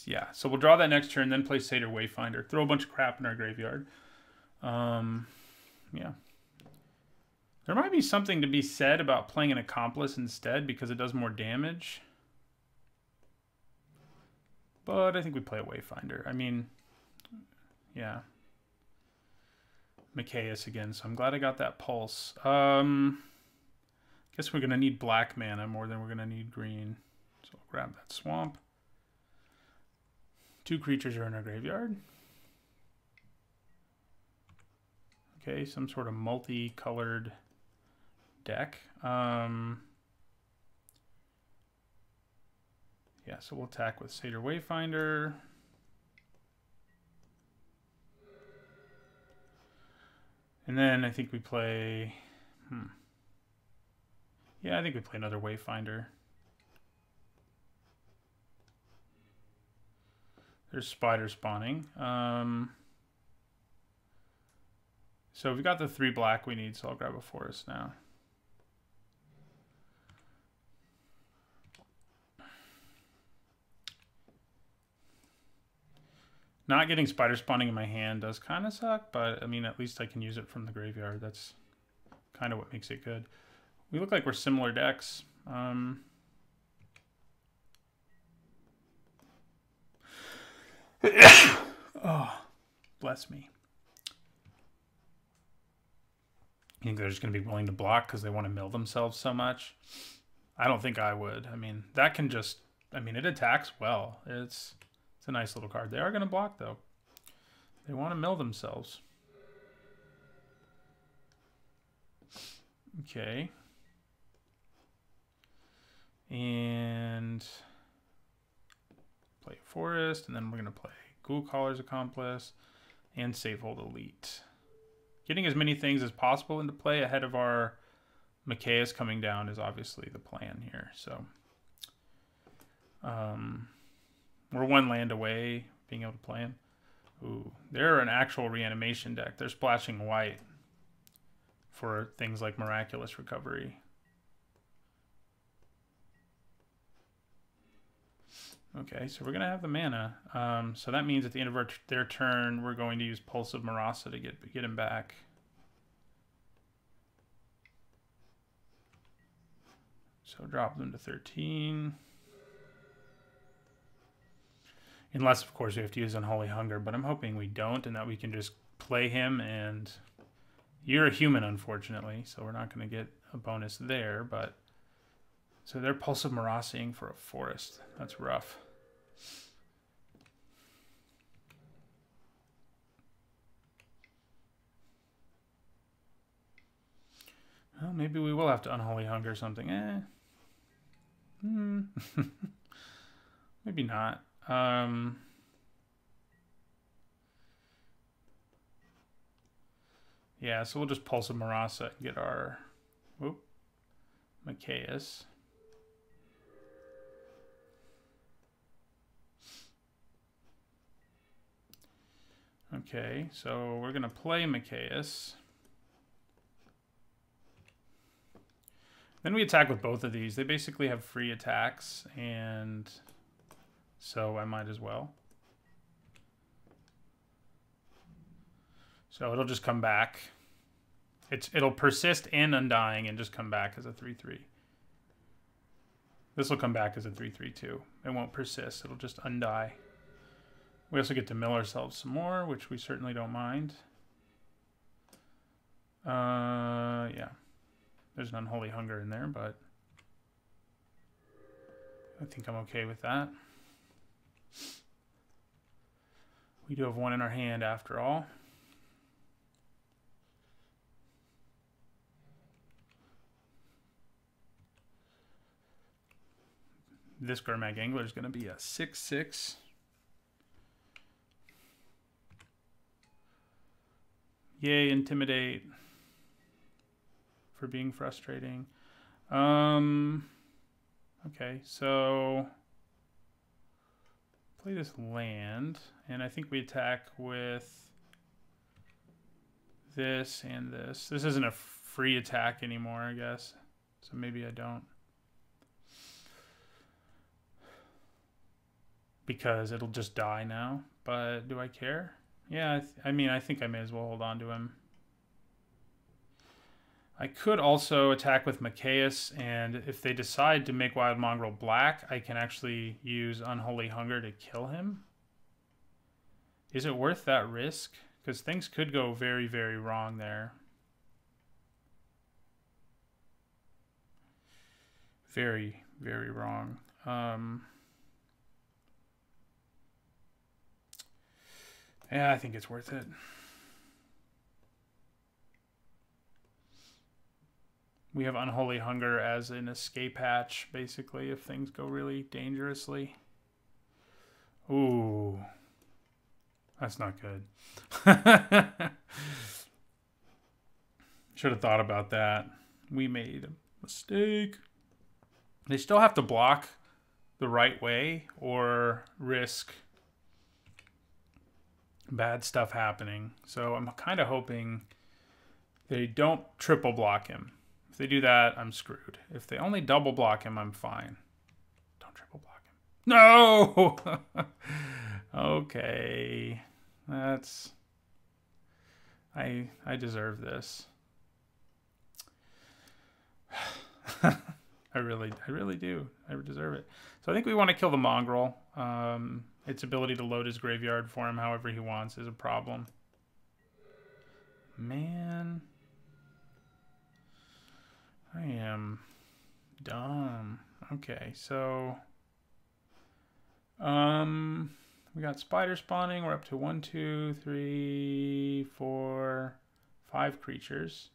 Yeah, so we'll draw that next turn, then play Satyr Wayfinder. Throw a bunch of crap in our graveyard. Yeah. There might be something to be said about playing an Accomplice instead because it does more damage. But I think we play a Wayfinder. I mean, yeah. Mikaeus again, so I'm glad I got that Pulse. Guess we're going to need black mana more than we're going to need green. So I'll grab that Swamp. 2 creatures are in our graveyard. Okay, some sort of multicolored deck. Yeah, so we'll attack with Satyr Wayfinder. And then I think we play... Yeah, I think we play another Wayfinder. There's Spider spawning. So we've got the 3 black we need, so I'll grab a Forest now. Not getting Spider spawning in my hand does kind of suck, but I mean, at least I can use it from the graveyard. That's kind of what makes it good. We look like we're similar decks. Oh, bless me. You think they're just going to be willing to block because they want to mill themselves so much? I don't think I would. I mean, that can just... I mean, it attacks well. It's a nice little card. They are going to block, though. They want to mill themselves. Okay. And... play Forest, and then we're going to play Ghoul-Caller's Accomplice and Safehold Elite. Getting as many things as possible into play ahead of our Mikaeus coming down is obviously the plan here. So we're 1 land away being able to play him. Ooh, they're an actual reanimation deck. They're splashing white for things like Miraculous Recovery. Okay, so we're going to have the mana. So that means at the end of their turn, we're going to use Pulse of Marasa to get him back. So drop them to 13. Unless, of course, we have to use Unholy Hunger, but I'm hoping we don't and that we can just play him. And you're a human, unfortunately, so we're not going to get a bonus there, but... So they're Pulse of Marasaing for a Forest. That's rough. Well, maybe we will have to Unholy Hunger or something. Maybe not. Yeah, so we'll just Pulse of Marasa and get our Mikaeus. Okay, so we're going to play Mikaeus. Then we attack with both of these. They basically have free attacks, and so I might as well. So it'll just come back. It'll persist and Undying and just come back as a 3/3. This will come back as a 3/3 too. It won't persist. It'll just undie. We also get to mill ourselves some more, which we certainly don't mind. Yeah. There's an Unholy Hunger in there, but I think I'm okay with that. We do have one in our hand after all. This Gurmag Angler is going to be a 6/6. Yay, Intimidate for being frustrating. Okay, so play this land, and I think we attack with this and this. This isn't a free attack anymore, I guess, so maybe I don't. Because it'll just die now, but do I care? Yeah, I mean, I think I may as well hold on to him. I could also attack with Mikaeus, and if they decide to make Wild Mongrel black, I can actually use Unholy Hunger to kill him. Is it worth that risk? Because things could go very, very wrong there. Very, very wrong. Yeah, I think it's worth it. We have Unholy Hunger as an escape hatch, basically, if things go really dangerously. Ooh. That's not good. Should have thought about that. We made a mistake. They still have to block the right way or risk bad stuff happening. So I'm kind of hoping they don't triple block him. If they do that, I'm screwed. If they only double block him, I'm fine. Don't triple block him. No! Okay. That's... I deserve this. I really do. I deserve it. So I think we want to kill the Mongrel. Its ability to load his graveyard for him however he wants is a problem. Man. I am dumb. Okay, so... we got spider spawning. We're up to 1, 2, 3, 4, 5 creatures.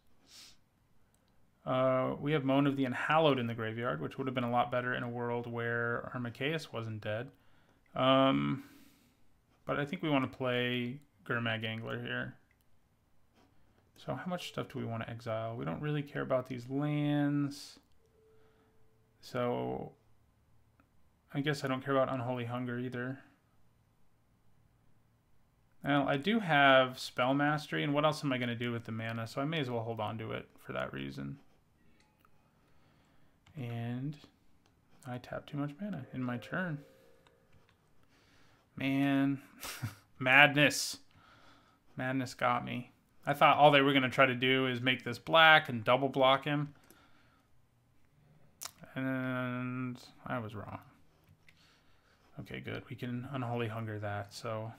We have Moan of the Unhallowed in the graveyard, which would have been a lot better in a world where our Mikaeus wasn't dead. But I think we want to play Gurmag Angler here. So how much stuff do we want to exile? We don't really care about these lands. So I guess I don't care about Unholy Hunger either. Well, I do have Spell Mastery, and what else am I going to do with the mana? So I may as well hold on to it for that reason. And I tap too much mana in my turn. Man. Madness. Madness got me. I thought all they were going to try to do is make this black and double block him. And I was wrong. Okay, good. We can Unholy Hunger that, so...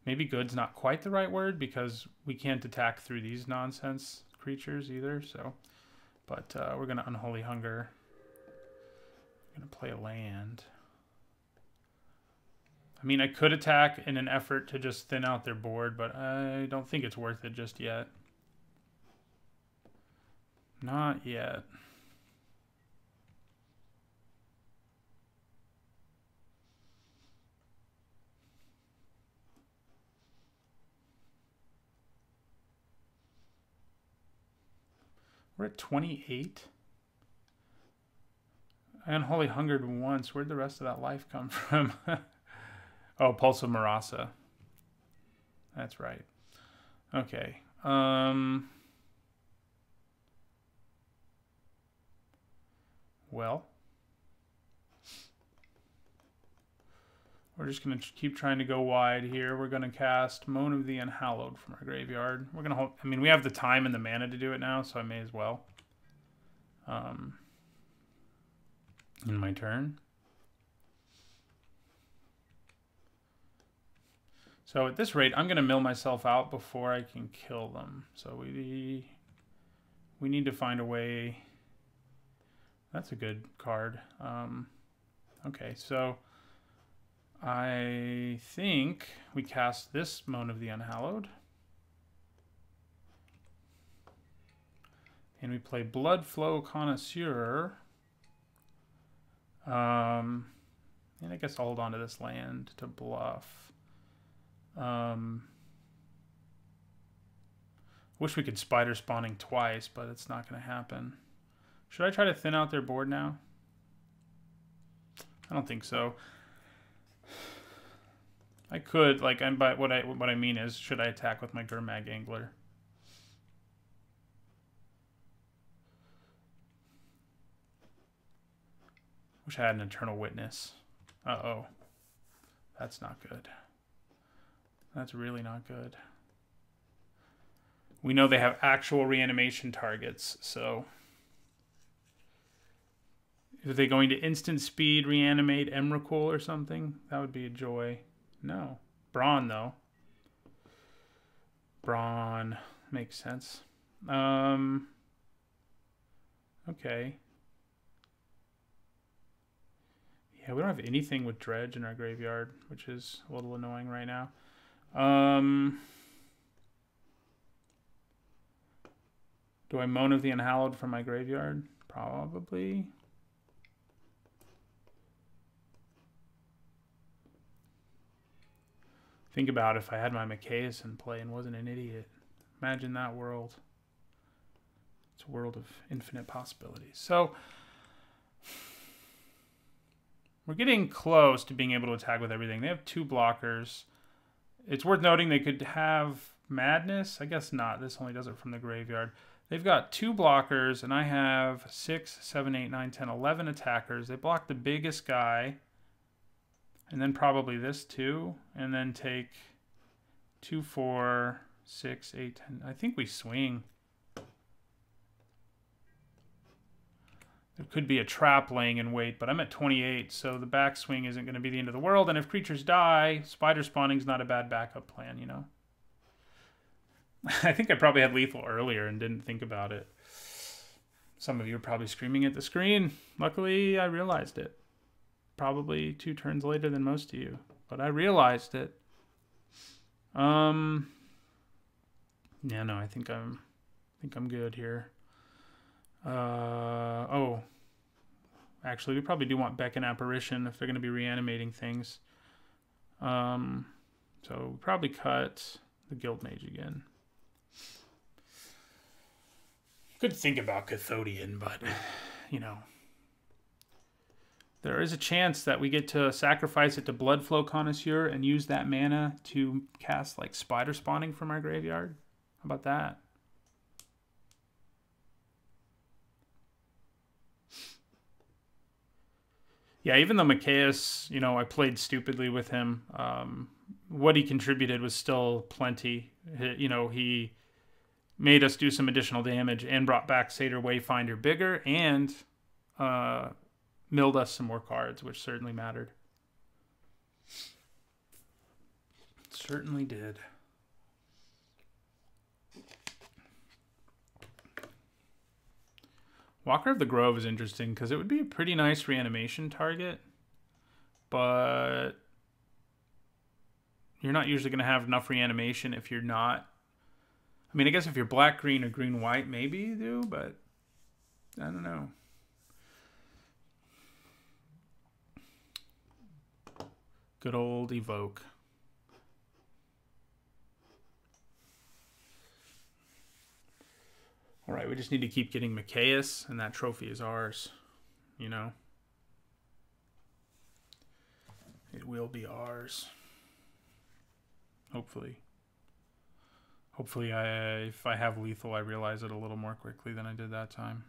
Maybe good's not quite the right word because we can't attack through these nonsense creatures either, so... But we're going to Unholy Hunger. I'm going to play a land. I mean, I could attack in an effort to just thin out their board, but I don't think it's worth it just yet. Not yet. We're at 28. I unholy hungered once. Where'd the rest of that life come from? Oh, Pulse of Marasa. That's right. Okay. Well. We're just going to keep trying to go wide here. We're going to cast Moan of the Unhallowed from our graveyard. We're going to hold... I mean, we have the time and the mana to do it now, so I may as well. In my turn. So at this rate, I'm going to mill myself out before I can kill them. So we need to find a way... That's a good card. Okay, so... I think we cast this Moan of the Unhallowed. And we play Bloodflow Connoisseur. And I guess I'll hold on to this land to bluff. Wish we could Spider Spawning twice, but it's not going to happen. Should I try to thin out their board now? I don't think so. I could, like, but what I mean is, should I attack with my Gurmag Angler? Wish I had an Eternal Witness. Uh-oh. That's not good. That's really not good. We know they have actual reanimation targets, so... Are they going to instant speed reanimate Emrakul or something? That would be a joy. No. Brawn, though. Brawn makes sense. Okay. Yeah, we don't have anything with Dredge in our graveyard, which is a little annoying right now. Do I Moan of the Unhallowed from my graveyard? Probably. Think about if I had my Mikaeus in play and wasn't an idiot. Imagine that world. It's a world of infinite possibilities. So, we're getting close to being able to attack with everything. They have 2 blockers. It's worth noting they could have Madness. I guess not. This only does it from the graveyard. They've got 2 blockers, and I have 6, 7, 8, 9, 10, 11 attackers. They block the biggest guy. And then probably this too. And then take 2, 4, 6, 8, 10. I think we swing. There could be a trap laying in wait, but I'm at 28, so the backswing isn't going to be the end of the world. And if creatures die, spider spawning's not a bad backup plan, you know? I think I probably had lethal earlier and didn't think about it. Some of you are probably screaming at the screen. Luckily, I realized it. Probably 2 turns later than most of you, but I realized it. Yeah, no, I think I'm good here. Oh, actually, we probably do want Beckon Apparition if they're going to be reanimating things. So we probably cut the Guild Mage again. Could think about Cathodian, but you know. There is a chance that we get to sacrifice it to Bloodflow Connoisseur and use that mana to cast like Spider Spawning from our graveyard. How about that? Yeah, even though Mikaeus, you know, I played stupidly with him, what he contributed was still plenty. You know, he made us do some additional damage and brought back Satyr Wayfinder bigger and... milled us some more cards, which certainly mattered. Certainly did. Walker of the Grove is interesting because it would be a pretty nice reanimation target, but you're not usually going to have enough reanimation if you're not... I mean, I guess if you're black-green or green-white, maybe you do, but I don't know. Good old Evoke. All right, we just need to keep getting Mikaeus, and that trophy is ours, you know? It will be ours. Hopefully. Hopefully, if I have lethal, I realize it a little more quickly than I did that time.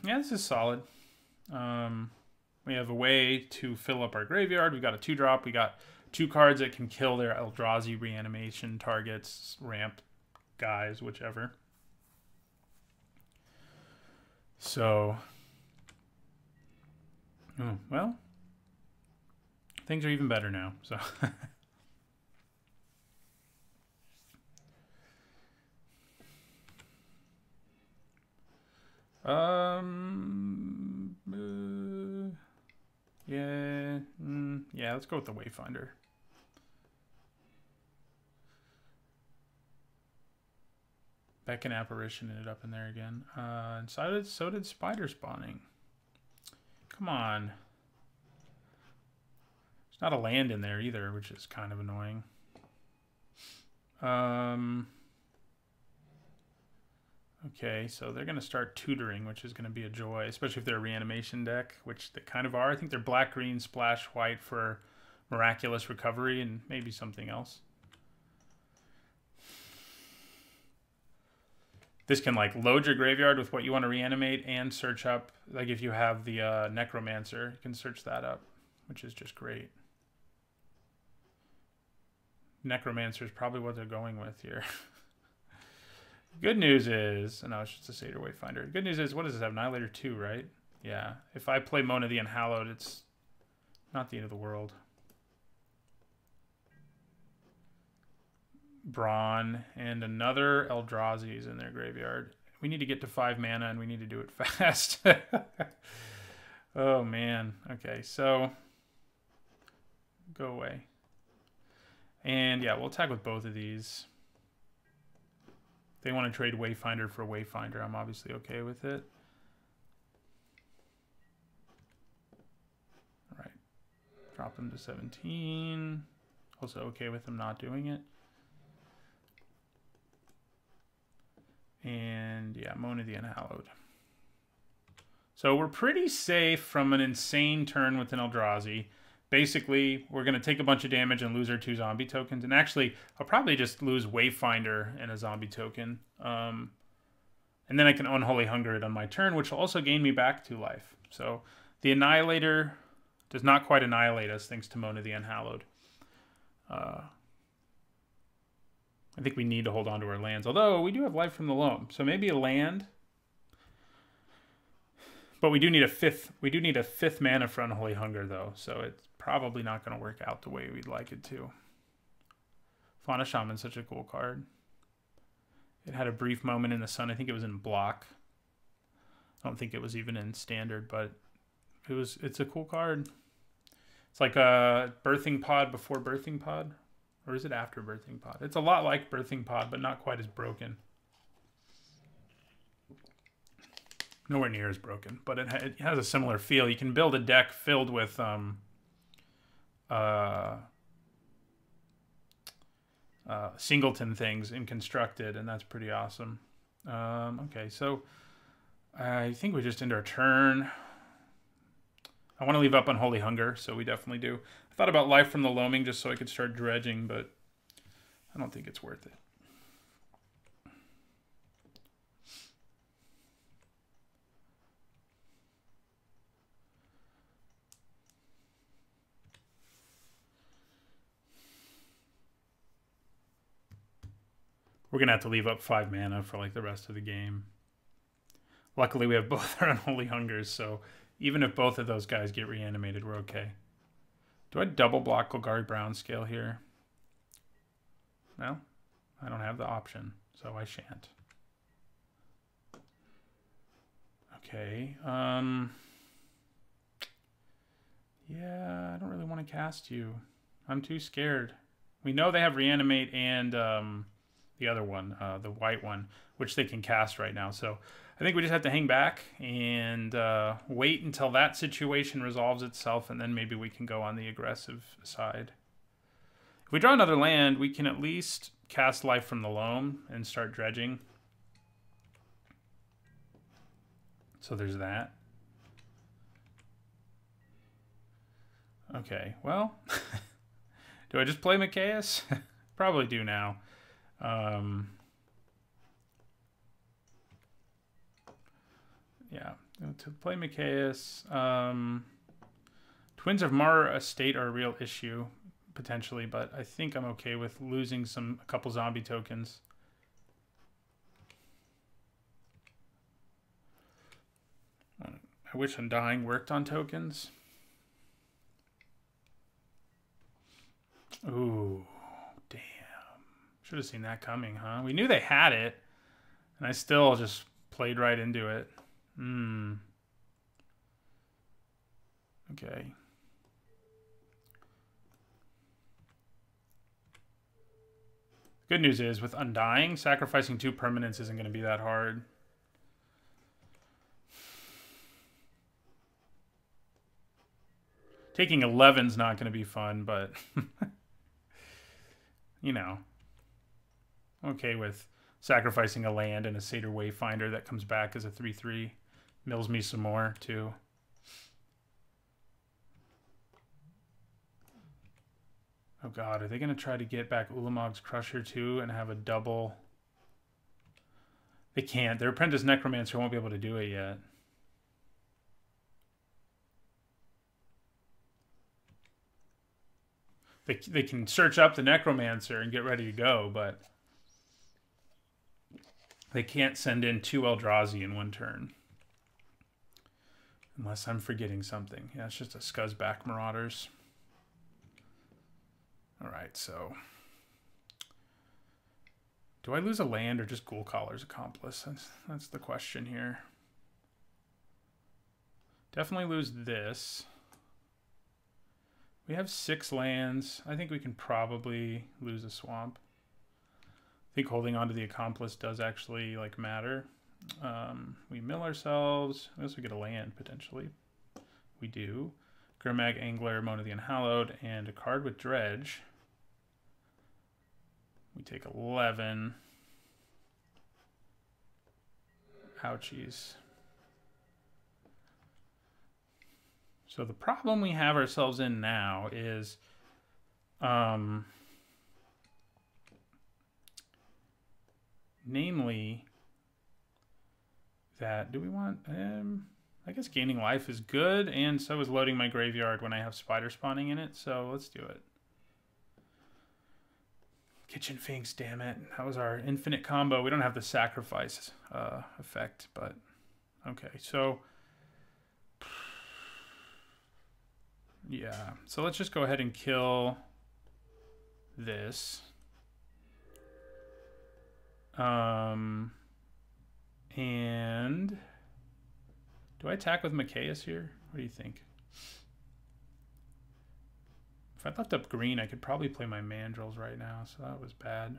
Yeah, this is solid. We have a way to fill up our graveyard. We got a 2-drop. We got 2 cards that can kill their Eldrazi reanimation targets, ramp guys, whichever. So, well, things are even better now. So, yeah, let's go with the Wayfinder. Beckon Apparition ended up in there again. And so did Spider Spawning. Come on. There's not a land in there either, which is kind of annoying. Okay, so they're going to start tutoring, which is going to be a joy, especially if they're a reanimation deck, which they kind of are. I think they're black, green, splash, white for Miraculous Recovery and maybe something else. This can like load your graveyard with what you want to reanimate and search up. Like if you have the Necromancer, you can search that up, which is just great. Necromancer is probably what they're going with here. Good news is, no, it's just a Satyr Wayfinder. Good news is, what does this have? Annihilator 2, right? Yeah. If I play Mona the Unhallowed, it's not the end of the world. Brawn and another Eldrazi is in their graveyard. We need to get to 5 mana and we need to do it fast. Oh man. Okay, so go away. And yeah, we'll attack with both of these. If they want to trade Wayfinder for Wayfinder, I'm obviously okay with it. All right. Drop them to 17. Also okay with them not doing it. And yeah, Mona the Unhallowed. So we're pretty safe from an insane turn with an Eldrazi. Basically, we're going to take a bunch of damage and lose our 2 zombie tokens. And actually, I'll probably just lose Wayfinder and a zombie token. And then I can Unholy Hunger it on my turn, which will also gain me back 2 life. So the Annihilator does not quite annihilate us, thanks to Mona the Unhallowed. I think we need to hold on to our lands. Although, we do have Life from the Loam. So maybe a land. But we do need a fifth mana for Unholy Hunger, though. So it's probably not going to work out the way we'd like it to. Fauna Shaman's such a cool card. It had a brief moment in the sun. I think it was in block. I don't think it was even in standard, but it's a cool card. It's like a Birthing Pod before Birthing Pod. Or is it after Birthing Pod? It's a lot like Birthing Pod, but not quite as broken. Nowhere near as broken, but it has a similar feel. You can build a deck filled with singleton things in Constructed, and that's pretty awesome. Okay, so I think we just end our turn. I want to leave up Unholy Hunger, so we definitely do. I thought about Life from the Loaming just so I could start dredging, but I don't think it's worth it. We're going to have to leave up 5 mana for like the rest of the game. Luckily, we have both our Unholy Hungers, so even if both of those guys get reanimated, we're okay. Do I double block Golgari Brownscale here? No, I don't have the option, so I shan't. Okay. Yeah, I don't really want to cast you. I'm too scared. We know they have Reanimate and the other one, the white one, which they can cast right now. So I think we just have to hang back and wait until that situation resolves itself, and then maybe we can go on the aggressive side. If we draw another land, we can at least cast Life from the Loam and start dredging. So there's that. Okay, well, do I just play Mikaeus? Probably do now. Yeah, to play Mikaeus. Twins of Mara Estate are a real issue, potentially, but I think I'm okay with losing a couple zombie tokens. I wish Undying worked on tokens. Ooh, damn. Should have seen that coming, huh? We knew they had it, and I still just played right into it. Okay. Good news is, with Undying, sacrificing 2 permanents isn't going to be that hard. Taking 11's not going to be fun, but you know, okay with sacrificing a land and a Satyr Wayfinder that comes back as a 3/3. Mills me some more, too. Oh god, are they going to try to get back Ulamog's Crusher, too, and have a double? They can't. Their Apprentice Necromancer won't be able to do it yet. They can search up the Necromancer and get ready to go, but they can't send in 2 Eldrazi in 1 turn. Unless I'm forgetting something. Yeah, it's just a Scuzzback Marauders. Alright, so... do I lose a land or just Ghoulcaller's Accomplice? That's the question here. Definitely lose this. We have 6 lands. I think we can probably lose a swamp. I think holding on to the Accomplice does actually like matter. We mill ourselves. We also get a land potentially. We do. Gurmag Angler, Mona the Unhallowed, and a card with Dredge. We take 11. Ouchies. So the problem we have ourselves in now is namely that do we want I guess gaining life is good, and so is loading my graveyard when I have spider spawning in it, so let's do it. Kitchen Finks, damn it. That was our infinite combo. We don't have the sacrifice effect, but okay, so yeah, so let's just go ahead and kill this. And do I attack with Mikaeus here? What do you think? If I left up green, I could probably play my Mandrills right now, so that was bad.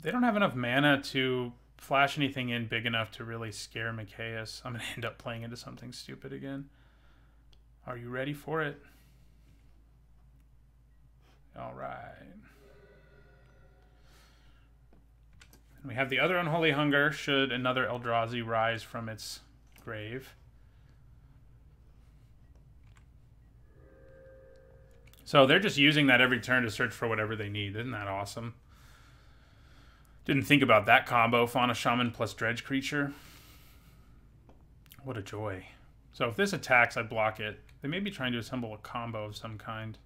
They don't have enough mana to flash anything in big enough to really scare Mikaeus. I'm going to end up playing into something stupid again. Are you ready for it? All right. And we have the other Unholy Hunger should another Eldrazi rise from its grave. So they're just using that every turn to search for whatever they need. Isn't that awesome? Didn't think about that combo. Fauna Shaman plus Dredge Creature. What a joy. So if this attacks, I block it. They may be trying to assemble a combo of some kind.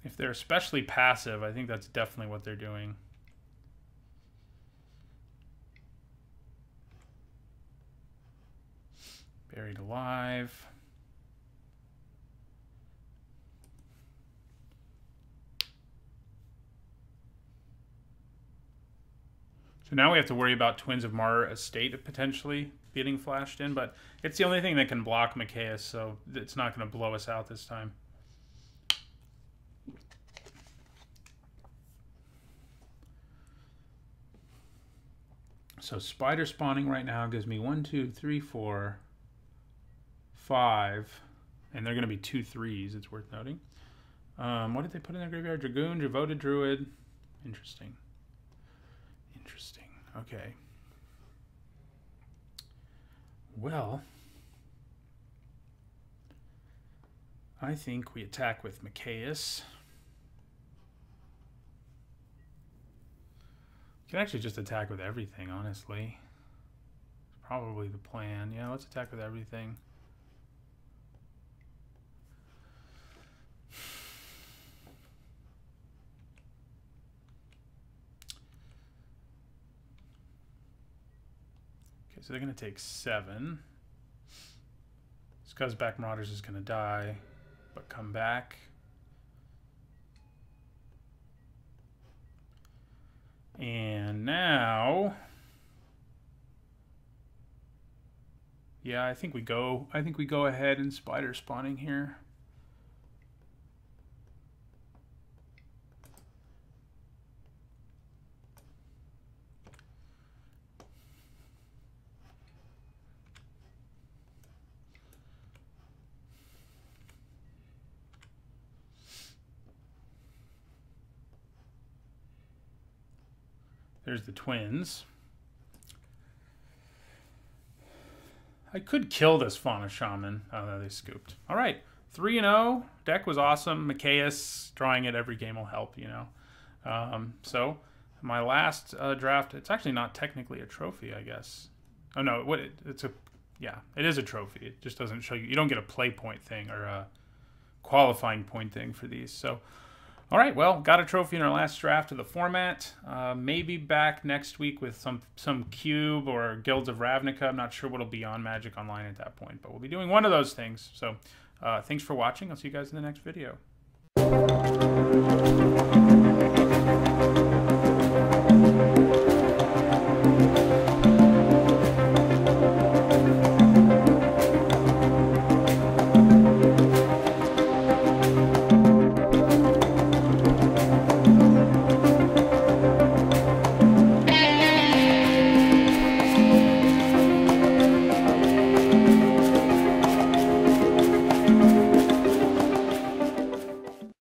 If they're especially passive, I think that's definitely what they're doing. Buried Alive. So now we have to worry about Twins of Mara Estate potentially getting flashed in, but it's the only thing that can block Mikaeus, so it's not going to blow us out this time. So spider spawning right now gives me 1, 2, 3, 4, 5, and they're going to be 2 3s, it's worth noting. What did they put in their graveyard? Dragoon, Devoted Druid. Interesting. Interesting. Okay. Well, I think we attack with Mikaeus. You can actually just attack with everything, honestly. It's probably the plan. Yeah, let's attack with everything. Okay, so they're going to take 7. Scuzzback Marauders is going to die, but come back. And now, yeah, I think we go ahead and spider spawning here. There's the twins. I could kill this Fauna Shaman. Oh, no, they scooped. All right, 3-0. Deck was awesome. Mikaeus drawing it every game will help, you know. So my last draft, it's actually not technically a trophy, I guess. Oh no, yeah, it is a trophy. It just doesn't show you. You don't get a play point thing or a qualifying point thing for these. So. All right, well, got a trophy in our last draft of the format. Maybe back next week with some Cube or Guilds of Ravnica. I'm not sure what'll be on Magic Online at that point, but we'll be doing one of those things. So thanks for watching. I'll see you guys in the next video.